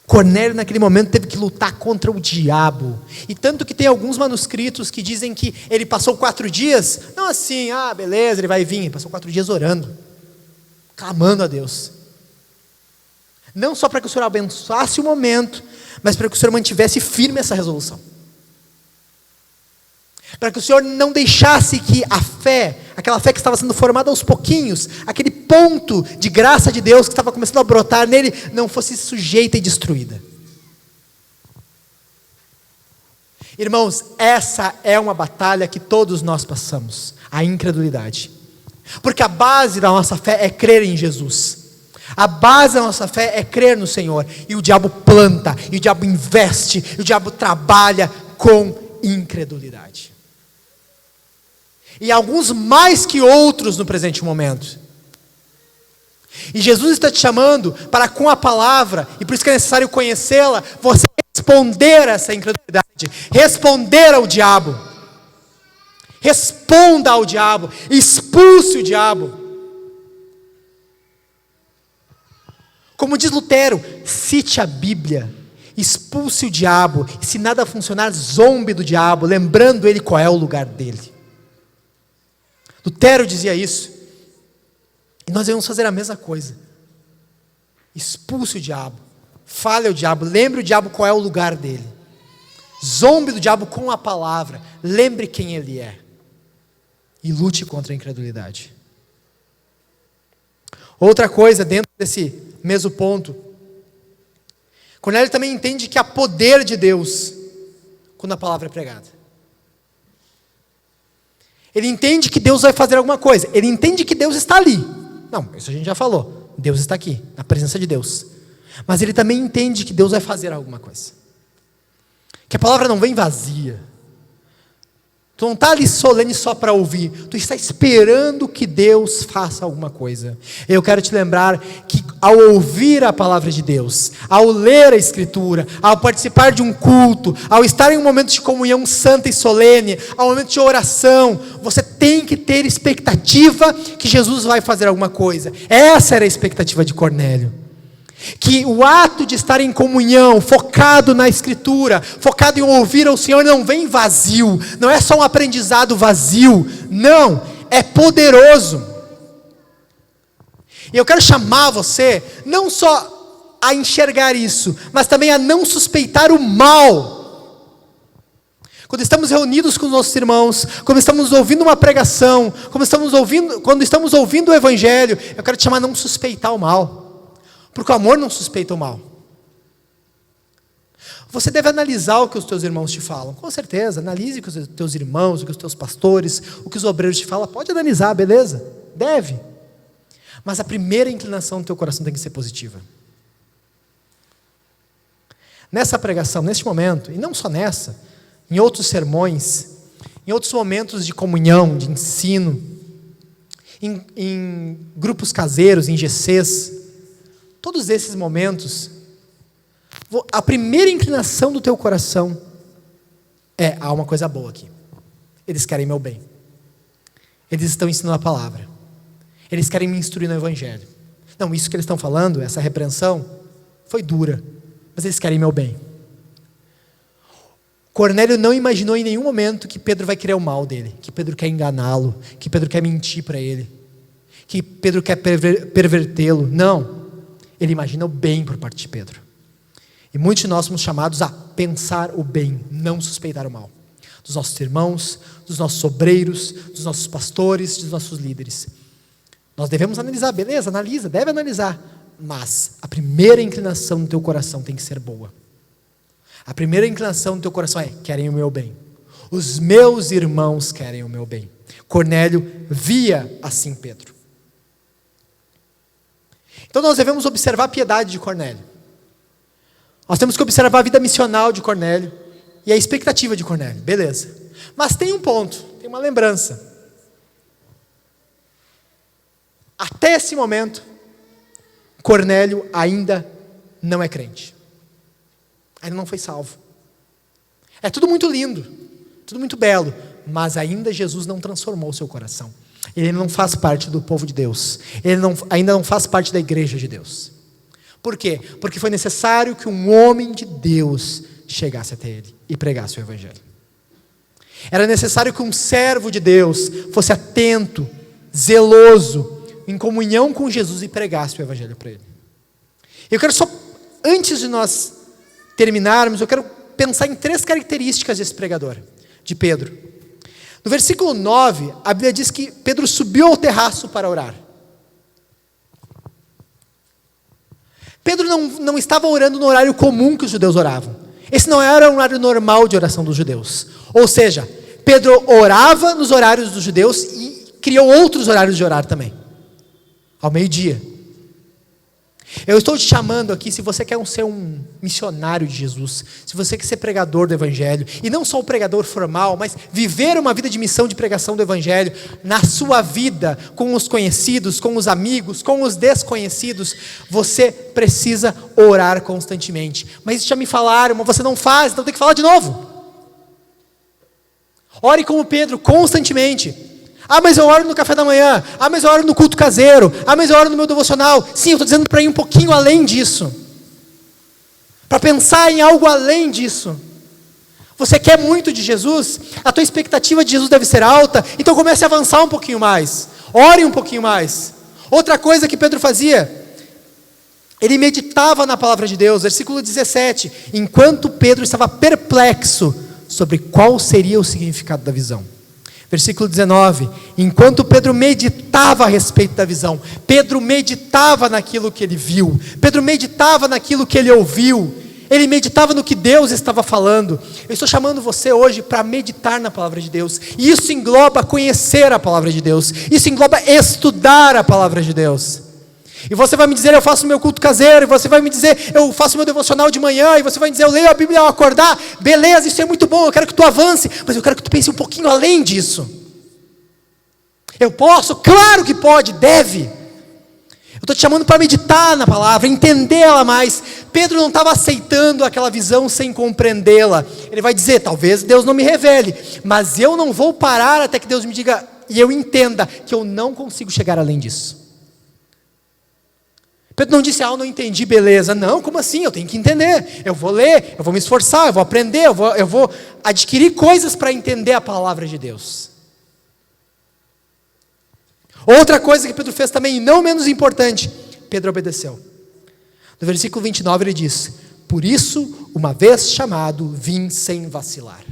Speaker 1: Cornélio naquele momento teve que lutar contra o diabo. E tanto que tem alguns manuscritos que dizem que ele passou 4 dias, não assim, beleza, ele vai vir. Ele passou 4 dias orando, clamando a Deus. Não só para que o Senhor abençoasse o momento, mas para que o Senhor mantivesse firme essa resolução. Para que o Senhor não deixasse que a fé, aquela fé que estava sendo formada aos pouquinhos, aquele ponto de graça de Deus que estava começando a brotar nele, não fosse sujeita e destruída. Irmãos, essa é uma batalha que todos nós passamos, a incredulidade. Porque a base da nossa fé é crer em Jesus. A base da nossa fé é crer no Senhor. E o diabo planta, e o diabo investe, e o diabo trabalha com incredulidade. E alguns mais que outros no presente momento. E Jesus está te chamando para, com a palavra, e por isso que é necessário conhecê-la, você responder a essa incredulidade, responder ao diabo. Responda ao diabo, expulse o diabo. Como diz Lutero, cite a Bíblia, expulse o diabo, e se nada funcionar, zombe do diabo, lembrando ele qual é o lugar dele. Lutero dizia isso, e nós devemos fazer a mesma coisa. Expulse o diabo, fale ao diabo, lembre o diabo qual é o lugar dele. Zombe do diabo com a palavra, lembre quem ele é. E lute contra a incredulidade. Outra coisa, dentro desse mesmo ponto, Cornélio também entende que há poder de Deus quando a palavra é pregada. Ele entende que Deus vai fazer alguma coisa. Ele entende que Deus está ali. Não, isso a gente já falou. Deus está aqui, na presença de Deus. Mas ele também entende que Deus vai fazer alguma coisa. Que a palavra não vem vazia. Tu não está ali solene só para ouvir. Tu está esperando que Deus faça alguma coisa. Eu quero te lembrar que ao ouvir a palavra de Deus, ao ler a Escritura, ao participar de um culto, ao estar em um momento de comunhão santa e solene, ao momento de oração, você tem que ter expectativa que Jesus vai fazer alguma coisa. Essa era a expectativa de Cornélio. Que o ato de estar em comunhão, focado na Escritura, focado em ouvir ao Senhor, não vem vazio, não é só um aprendizado vazio, não, é poderoso. E eu quero chamar você, não só a enxergar isso, mas também a não suspeitar o mal. Quando estamos reunidos com os nossos irmãos, quando estamos ouvindo uma pregação, quando estamos ouvindo o Evangelho, eu quero te chamar a não suspeitar o mal. Porque o amor não suspeita o mal. Você deve analisar o que os teus irmãos te falam. Com certeza, analise o que os teus irmãos, o que os teus pastores, o que os obreiros te falam. Pode analisar, beleza? Deve. Mas a primeira inclinação do teu coração tem que ser positiva. Nessa pregação, neste momento, e não só nessa, em outros sermões, em outros momentos de comunhão, de ensino, em grupos caseiros, em GCs, todos esses momentos, a primeira inclinação do teu coração é: há uma coisa boa aqui. Eles querem meu bem. Eles estão ensinando a palavra. Eles querem me instruir no Evangelho. Não, isso que eles estão falando, essa repreensão, foi dura, mas eles querem meu bem. Cornélio não imaginou em nenhum momento que Pedro vai querer o mal dele, que Pedro quer enganá-lo, que Pedro quer mentir para ele, que Pedro quer pervertê-lo. Não. Ele imagina o bem por parte de Pedro. E muitos de nós somos chamados a pensar o bem, não suspeitar o mal. Dos nossos irmãos, dos nossos obreiros, dos nossos pastores, dos nossos líderes. Nós devemos analisar, beleza, analisa, deve analisar. Mas a primeira inclinação do teu coração tem que ser boa. A primeira inclinação do teu coração é: querem o meu bem. Os meus irmãos querem o meu bem. Cornélio via assim Pedro. Então nós devemos observar a piedade de Cornélio. Nós temos que observar a vida missional de Cornélio e a expectativa de Cornélio, beleza. Mas tem um ponto, tem uma lembrança. Até esse momento, Cornélio ainda não é crente. Ainda não foi salvo. É tudo muito lindo, tudo muito belo, mas ainda Jesus não transformou o seu coração. Ele não faz parte do povo de Deus. Ele ainda não faz parte da igreja de Deus. Por quê? Porque foi necessário que um homem de Deus chegasse até ele e pregasse o Evangelho. Era necessário que um servo de Deus fosse atento, zeloso, em comunhão com Jesus e pregasse o Evangelho para ele. Eu quero só, antes de nós terminarmos, eu quero pensar em 3 características desse pregador, de Pedro. No versículo 9, a Bíblia diz que Pedro subiu ao terraço para orar. Pedro não estava orando no horário comum que os judeus oravam. Esse não era um horário normal de oração dos judeus. Ou seja, Pedro orava nos horários dos judeus e criou outros horários de orar também. Ao meio-dia. Eu estou te chamando aqui, se você quer ser um missionário de Jesus, se você quer ser pregador do Evangelho, e não só um pregador formal, mas viver uma vida de missão de pregação do Evangelho, na sua vida, com os conhecidos, com os amigos, com os desconhecidos, você precisa orar constantemente. Mas isso já me falaram, mas você não faz, então tem que falar de novo. Ore como Pedro, constantemente. Mas eu oro no café da manhã. Mas eu oro no culto caseiro. Mas eu oro no meu devocional. Sim, eu estou dizendo para ir um pouquinho além disso. Para pensar em algo além disso. Você quer muito de Jesus? A tua expectativa de Jesus deve ser alta. Então comece a avançar um pouquinho mais. Ore um pouquinho mais. Outra coisa que Pedro fazia, ele meditava na palavra de Deus. Versículo 17. Enquanto Pedro estava perplexo sobre qual seria o significado da visão. Versículo 19, enquanto Pedro meditava a respeito da visão, Pedro meditava naquilo que ele viu, Pedro meditava naquilo que ele ouviu, ele meditava no que Deus estava falando. Eu estou chamando você hoje para meditar na palavra de Deus, e isso engloba conhecer a palavra de Deus, isso engloba estudar a palavra de Deus. E você vai me dizer, eu faço meu culto caseiro, e você vai me dizer, eu faço meu devocional de manhã, e você vai me dizer, eu leio a Bíblia ao acordar. Beleza, isso é muito bom, eu quero que tu avance, mas eu quero que tu pense um pouquinho além disso. Eu posso? Claro que pode, deve. Eu estou te chamando para meditar na palavra, entender ela mais. Pedro não estava aceitando aquela visão sem compreendê-la. Ele vai dizer, talvez Deus não me revele, mas eu não vou parar até que Deus me diga, e eu entenda que eu não consigo chegar além disso. Pedro não disse, eu não entendi, beleza. Não, como assim? Eu tenho que entender. Eu vou ler, eu vou me esforçar, eu vou aprender, eu vou adquirir coisas para entender a palavra de Deus. Outra coisa que Pedro fez também, não menos importante, Pedro obedeceu. No versículo 29 ele diz, por isso, uma vez chamado, vim sem vacilar.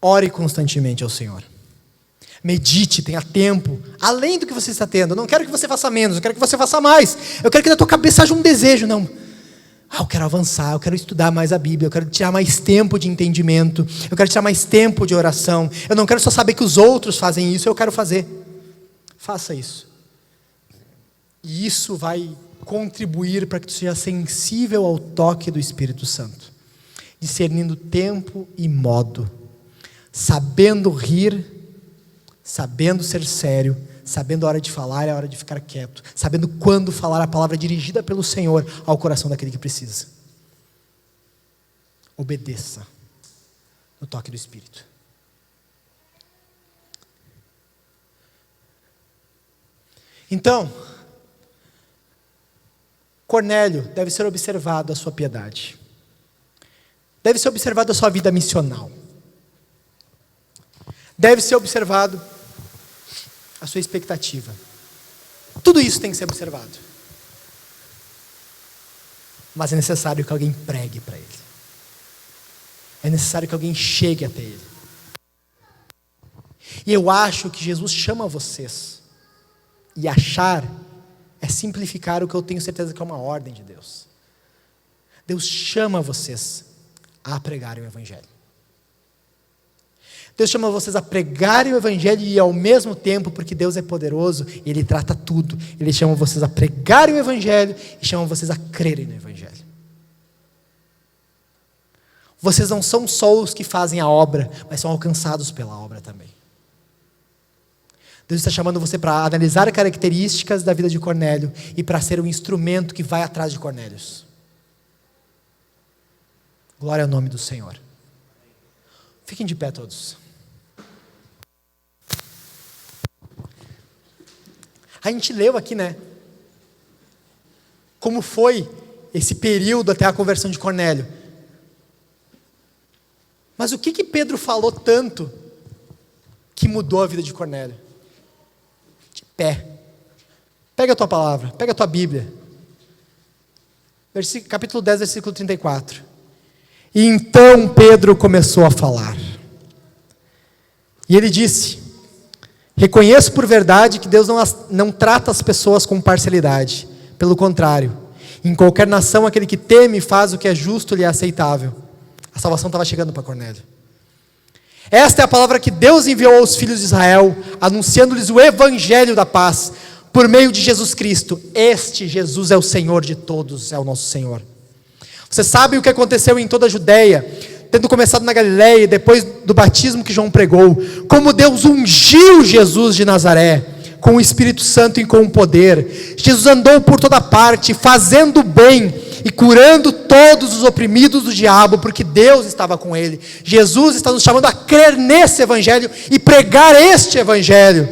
Speaker 1: Ore constantemente ao Senhor. Medite, tenha tempo, além do que você está tendo. Eu não quero que você faça menos, eu quero que você faça mais. Eu quero que na tua cabeça haja um desejo, não. Eu quero avançar, eu quero estudar mais a Bíblia, eu quero tirar mais tempo de entendimento, eu quero tirar mais tempo de oração. Eu não quero só saber que os outros fazem isso, eu quero fazer. Faça isso. E isso vai contribuir para que tu seja sensível ao toque do Espírito Santo, discernindo tempo e modo, sabendo rir, sabendo ser sério, sabendo a hora de falar e a hora de ficar quieto, sabendo quando falar a palavra dirigida pelo Senhor ao coração daquele que precisa. Obedeça no toque do Espírito. Então, Cornélio, deve ser observado a sua piedade, deve ser observado a sua vida missional, deve ser observado a sua expectativa. Tudo isso tem que ser observado. Mas é necessário que alguém pregue para ele. É necessário que alguém chegue até ele. E eu acho que Jesus chama vocês. E achar é simplificar o que eu tenho certeza que é uma ordem de Deus. Deus chama vocês a pregarem o Evangelho. Deus chama vocês a pregarem o Evangelho e ao mesmo tempo, porque Deus é poderoso, Ele trata tudo. Ele chama vocês a pregarem o Evangelho e chama vocês a crerem no Evangelho. Vocês não são só os que fazem a obra, mas são alcançados pela obra também. Deus está chamando você para analisar as características da vida de Cornélio e para ser um instrumento que vai atrás de Cornélios. Glória ao nome do Senhor. Fiquem de pé todos. A gente leu aqui, né? Como foi esse período até a conversão de Cornélio. Mas o que Pedro falou tanto que mudou a vida de Cornélio? De pé. Pega a tua palavra, pega a tua Bíblia. Capítulo 10, versículo 34. E então Pedro começou a falar. E ele disse: reconheço por verdade que Deus não trata as pessoas com parcialidade. Pelo contrário, em qualquer nação aquele que teme faz o que é justo e lhe é aceitável. A salvação estava chegando para Cornélio. Esta é a palavra que Deus enviou aos filhos de Israel, anunciando-lhes o evangelho da paz. por meio de Jesus Cristo. Este Jesus é o Senhor de todos, é o nosso Senhor. Você sabe o que aconteceu em toda a Judeia, tendo começado na Galileia, depois do batismo que João pregou, como Deus ungiu Jesus de Nazaré, com o Espírito Santo e com o poder. Jesus andou por toda parte, fazendo bem e curando todos os oprimidos do diabo, porque Deus estava com ele. Jesus está nos chamando a crer nesse Evangelho e pregar este Evangelho.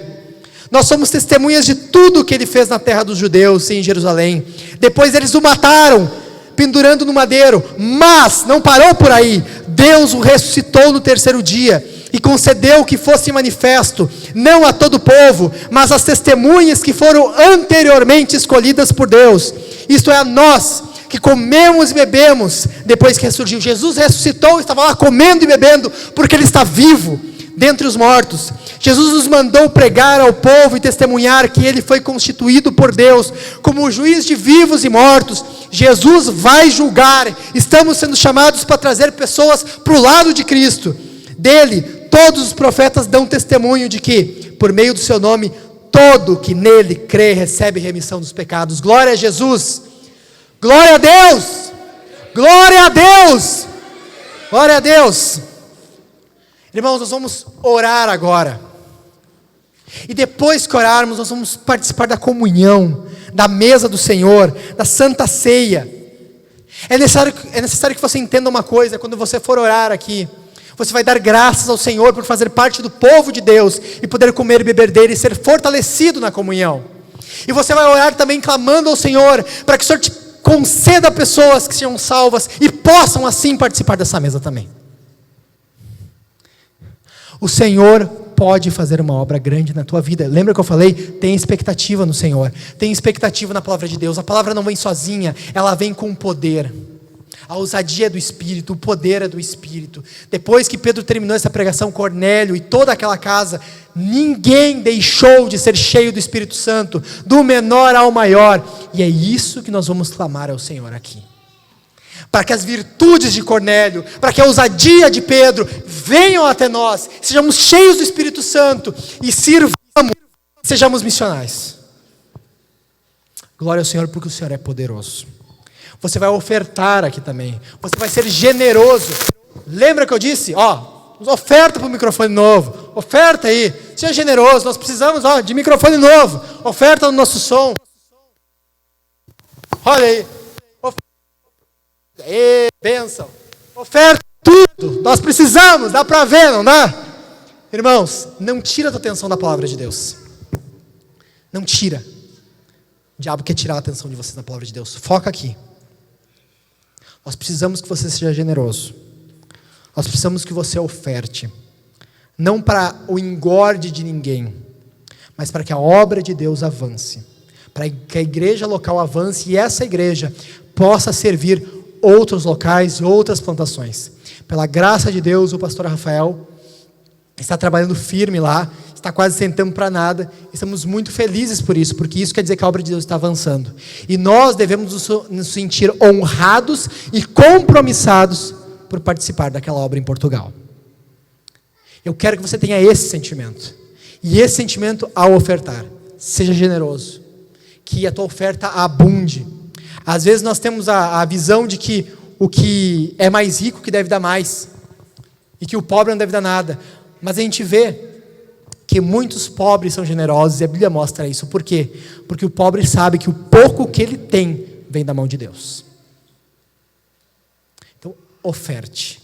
Speaker 1: Nós somos testemunhas de tudo o que ele fez na terra dos judeus, em Jerusalém. Depois eles o mataram, pendurando no madeiro, mas não parou por aí. Deus o ressuscitou no terceiro dia e concedeu que fosse manifesto, não a todo o povo, mas às testemunhas que foram anteriormente escolhidas por Deus, isto é, a nós, que comemos e bebemos, depois que ressurgiu. Jesus ressuscitou, estava lá comendo e bebendo, porque Ele está vivo, dentre os mortos. Jesus nos mandou pregar ao povo e testemunhar que Ele foi constituído por Deus, como o juiz de vivos e mortos. Jesus vai julgar, estamos sendo chamados para trazer pessoas para o lado de Cristo. Dele, todos os profetas dão testemunho de que, por meio do seu nome, todo que nele crê recebe remissão dos pecados. Glória a Jesus! Glória a Deus! Glória a Deus! Glória a Deus! Irmãos, nós vamos orar agora. E depois que orarmos, nós vamos participar da comunhão, da mesa do Senhor, da Santa Ceia. É necessário que você entenda uma coisa: quando você for orar aqui, você vai dar graças ao Senhor por fazer parte do povo de Deus e poder comer e beber dele e ser fortalecido na comunhão. E você vai orar também clamando ao Senhor para que o Senhor te conceda pessoas que sejam salvas e possam assim participar dessa mesa também. O Senhor pode fazer uma obra grande na tua vida. Lembra que eu falei? Tem expectativa no Senhor, tem expectativa na palavra de Deus. A palavra não vem sozinha, ela vem com poder. A ousadia é do Espírito, o poder é do Espírito. Depois que Pedro terminou essa pregação, Cornélio e toda aquela casa, ninguém deixou de ser cheio do Espírito Santo, do menor ao maior. E é isso que nós vamos clamar ao Senhor aqui. Para que as virtudes de Cornélio, para que a ousadia de Pedro venham até nós, sejamos cheios do Espírito Santo e sirvamos, sejamos missionais. Glória ao Senhor, porque o Senhor é poderoso. Você vai ofertar aqui também, você vai ser generoso. Lembra que eu disse? Oferta para o microfone novo, oferta aí, seja generoso. Nós precisamos de microfone novo, oferta no nosso som. Olha aí, bênção, oferta tudo, nós precisamos, dá para ver, não dá? Irmãos, não tira a tua atenção da palavra de Deus, não tira. O diabo quer tirar a atenção de vocês da palavra de Deus. Foca aqui. Nós precisamos que você seja generoso, nós precisamos que você oferte, não para o engorde de ninguém, mas para que a obra de Deus avance, para que a igreja local avance e essa igreja possa servir outros locais e outras plantações. Pela graça de Deus, o pastor Rafael está trabalhando firme lá, está quase sem tempo para nada. Estamos muito felizes por isso, porque isso quer dizer que a obra de Deus está avançando. E nós devemos nos sentir honrados e compromissados por participar daquela obra em Portugal. Eu quero que você tenha esse sentimento. E esse sentimento ao ofertar. Seja generoso. Que a tua oferta abunde. Às vezes nós temos a visão de que o que é mais rico que deve dar mais. E que o pobre não deve dar nada. Mas a gente vê que muitos pobres são generosos, e a Bíblia mostra isso. Por quê? Porque o pobre sabe que o pouco que ele tem vem da mão de Deus. Então, oferte.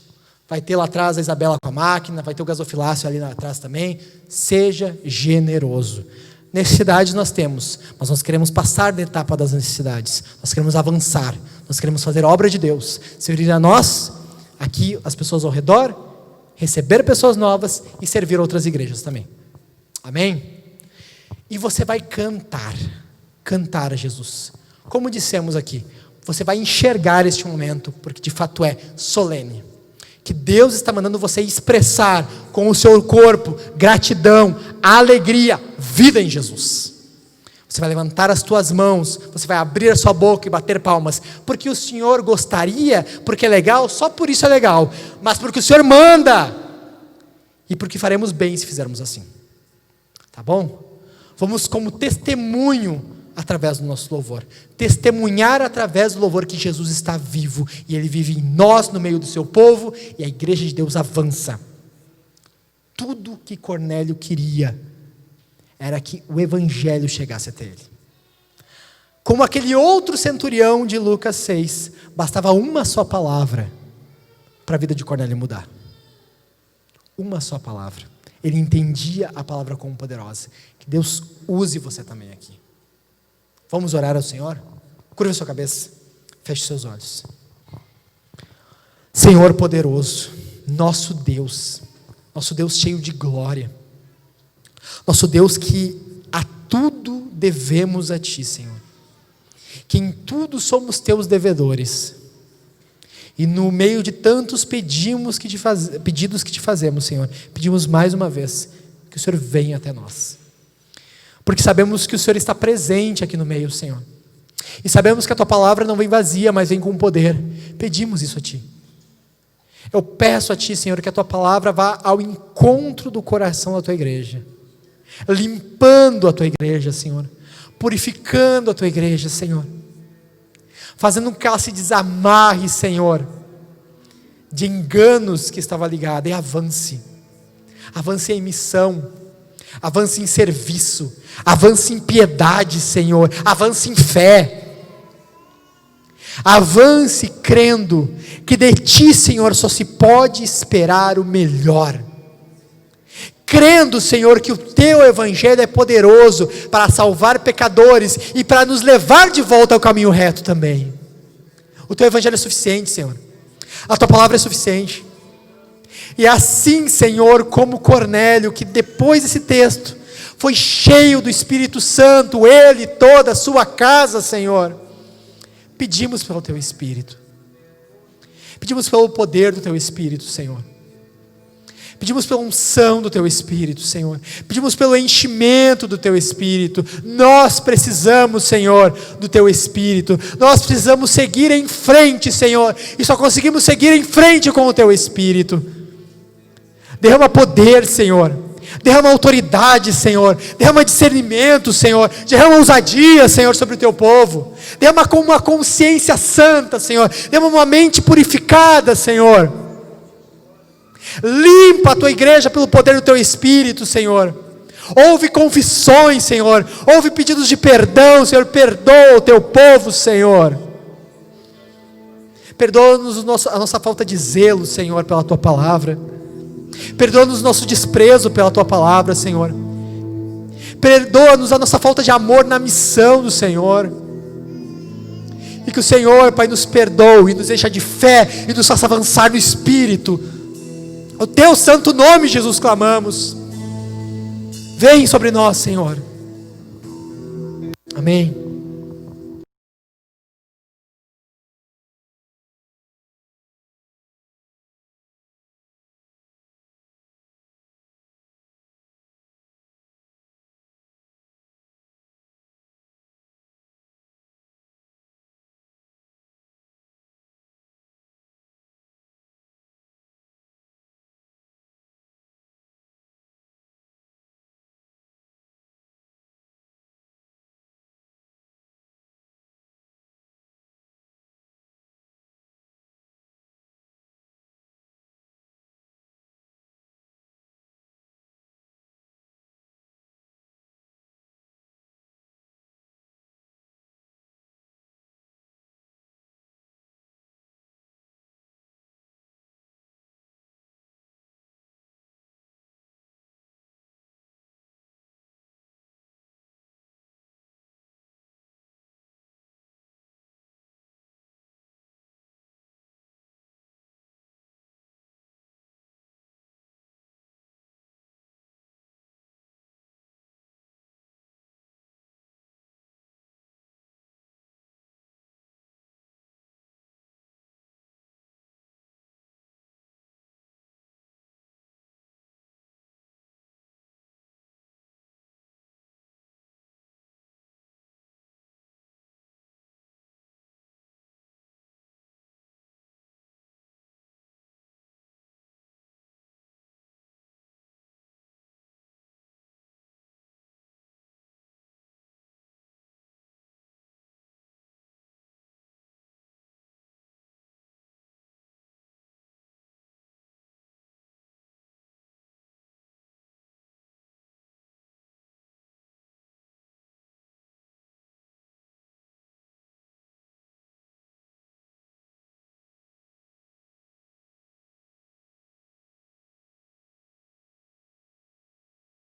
Speaker 1: Vai ter lá atrás a Isabela com a máquina, vai ter o gasofilácio ali atrás também. Seja generoso. Necessidades nós temos, mas nós queremos passar da etapa das necessidades. Nós queremos avançar. Nós queremos fazer a obra de Deus. Servir a nós, aqui as pessoas ao redor, receber pessoas novas e servir outras igrejas também. Amém? E você vai cantar a Jesus. Como dissemos aqui, você vai enxergar este momento, porque de fato é solene. Que Deus está mandando você expressar com o seu corpo gratidão, alegria, vida em Jesus. Você vai levantar as tuas mãos, você vai abrir a sua boca e bater palmas, porque o Senhor gostaria, porque é legal, só por isso é legal, mas porque o Senhor manda, e porque faremos bem se fizermos assim. Tá bom? Vamos como testemunho através do nosso louvor. Testemunhar através do louvor que Jesus está vivo. E Ele vive em nós, no meio do seu povo. E a igreja de Deus avança. Tudo que Cornélio queria era que o evangelho chegasse até ele. Como aquele outro centurião de Lucas 6, bastava uma só palavra para a vida de Cornélio mudar. Uma só palavra. Ele entendia a palavra como poderosa. Que Deus use você também aqui. Vamos orar ao Senhor? Curva a sua cabeça, feche seus olhos. Senhor poderoso, nosso Deus cheio de glória, nosso Deus que a tudo devemos a Ti, Senhor, que em tudo somos Teus devedores, e no meio de tantos pedidos que Te fazemos, Senhor, pedimos mais uma vez que o Senhor venha até nós, porque sabemos que o Senhor está presente aqui no meio, Senhor, e sabemos que a Tua palavra não vem vazia, mas vem com poder. Pedimos isso a Ti. Eu peço a Ti, Senhor, que a Tua palavra vá ao encontro do coração da Tua igreja, limpando a Tua igreja, Senhor, purificando a Tua igreja, Senhor, fazendo com que ela se desamarre, Senhor, de enganos que estava ligada, e avance em missão, avance em serviço, avance em piedade, Senhor, avance em fé, avance crendo que de Ti, Senhor, só se pode esperar o melhor, crendo, Senhor, que o Teu Evangelho é poderoso para salvar pecadores e para nos levar de volta ao caminho reto também. O Teu Evangelho é suficiente, Senhor, a Tua palavra é suficiente. E assim, Senhor, como Cornélio, que depois desse texto foi cheio do Espírito Santo, ele e toda a sua casa, Senhor, pedimos pelo Teu Espírito, pedimos pelo poder do Teu Espírito, Senhor, pedimos pela unção do Teu Espírito, Senhor, pedimos pelo enchimento do Teu Espírito. Nós precisamos, Senhor, do Teu Espírito, nós precisamos seguir em frente, Senhor, e só conseguimos seguir em frente com o Teu Espírito. Derrama poder, Senhor, derrama autoridade, Senhor, derrama discernimento, Senhor, derrama ousadia, Senhor, sobre o Teu povo, derrama com uma consciência santa, Senhor, derrama uma mente purificada, Senhor, limpa a Tua igreja pelo poder do Teu Espírito, Senhor. Ouve confissões, Senhor, ouve pedidos de perdão, Senhor, perdoa o Teu povo, Senhor, perdoa-nos a nossa falta de zelo, Senhor, pela Tua palavra, perdoa-nos o nosso desprezo pela Tua palavra, Senhor, perdoa-nos a nossa falta de amor na missão do Senhor, e que o Senhor, Pai, nos perdoe, e nos encha de fé, e nos faça avançar no Espírito. O Teu santo nome, Jesus, clamamos. Vem sobre nós, Senhor. Amém.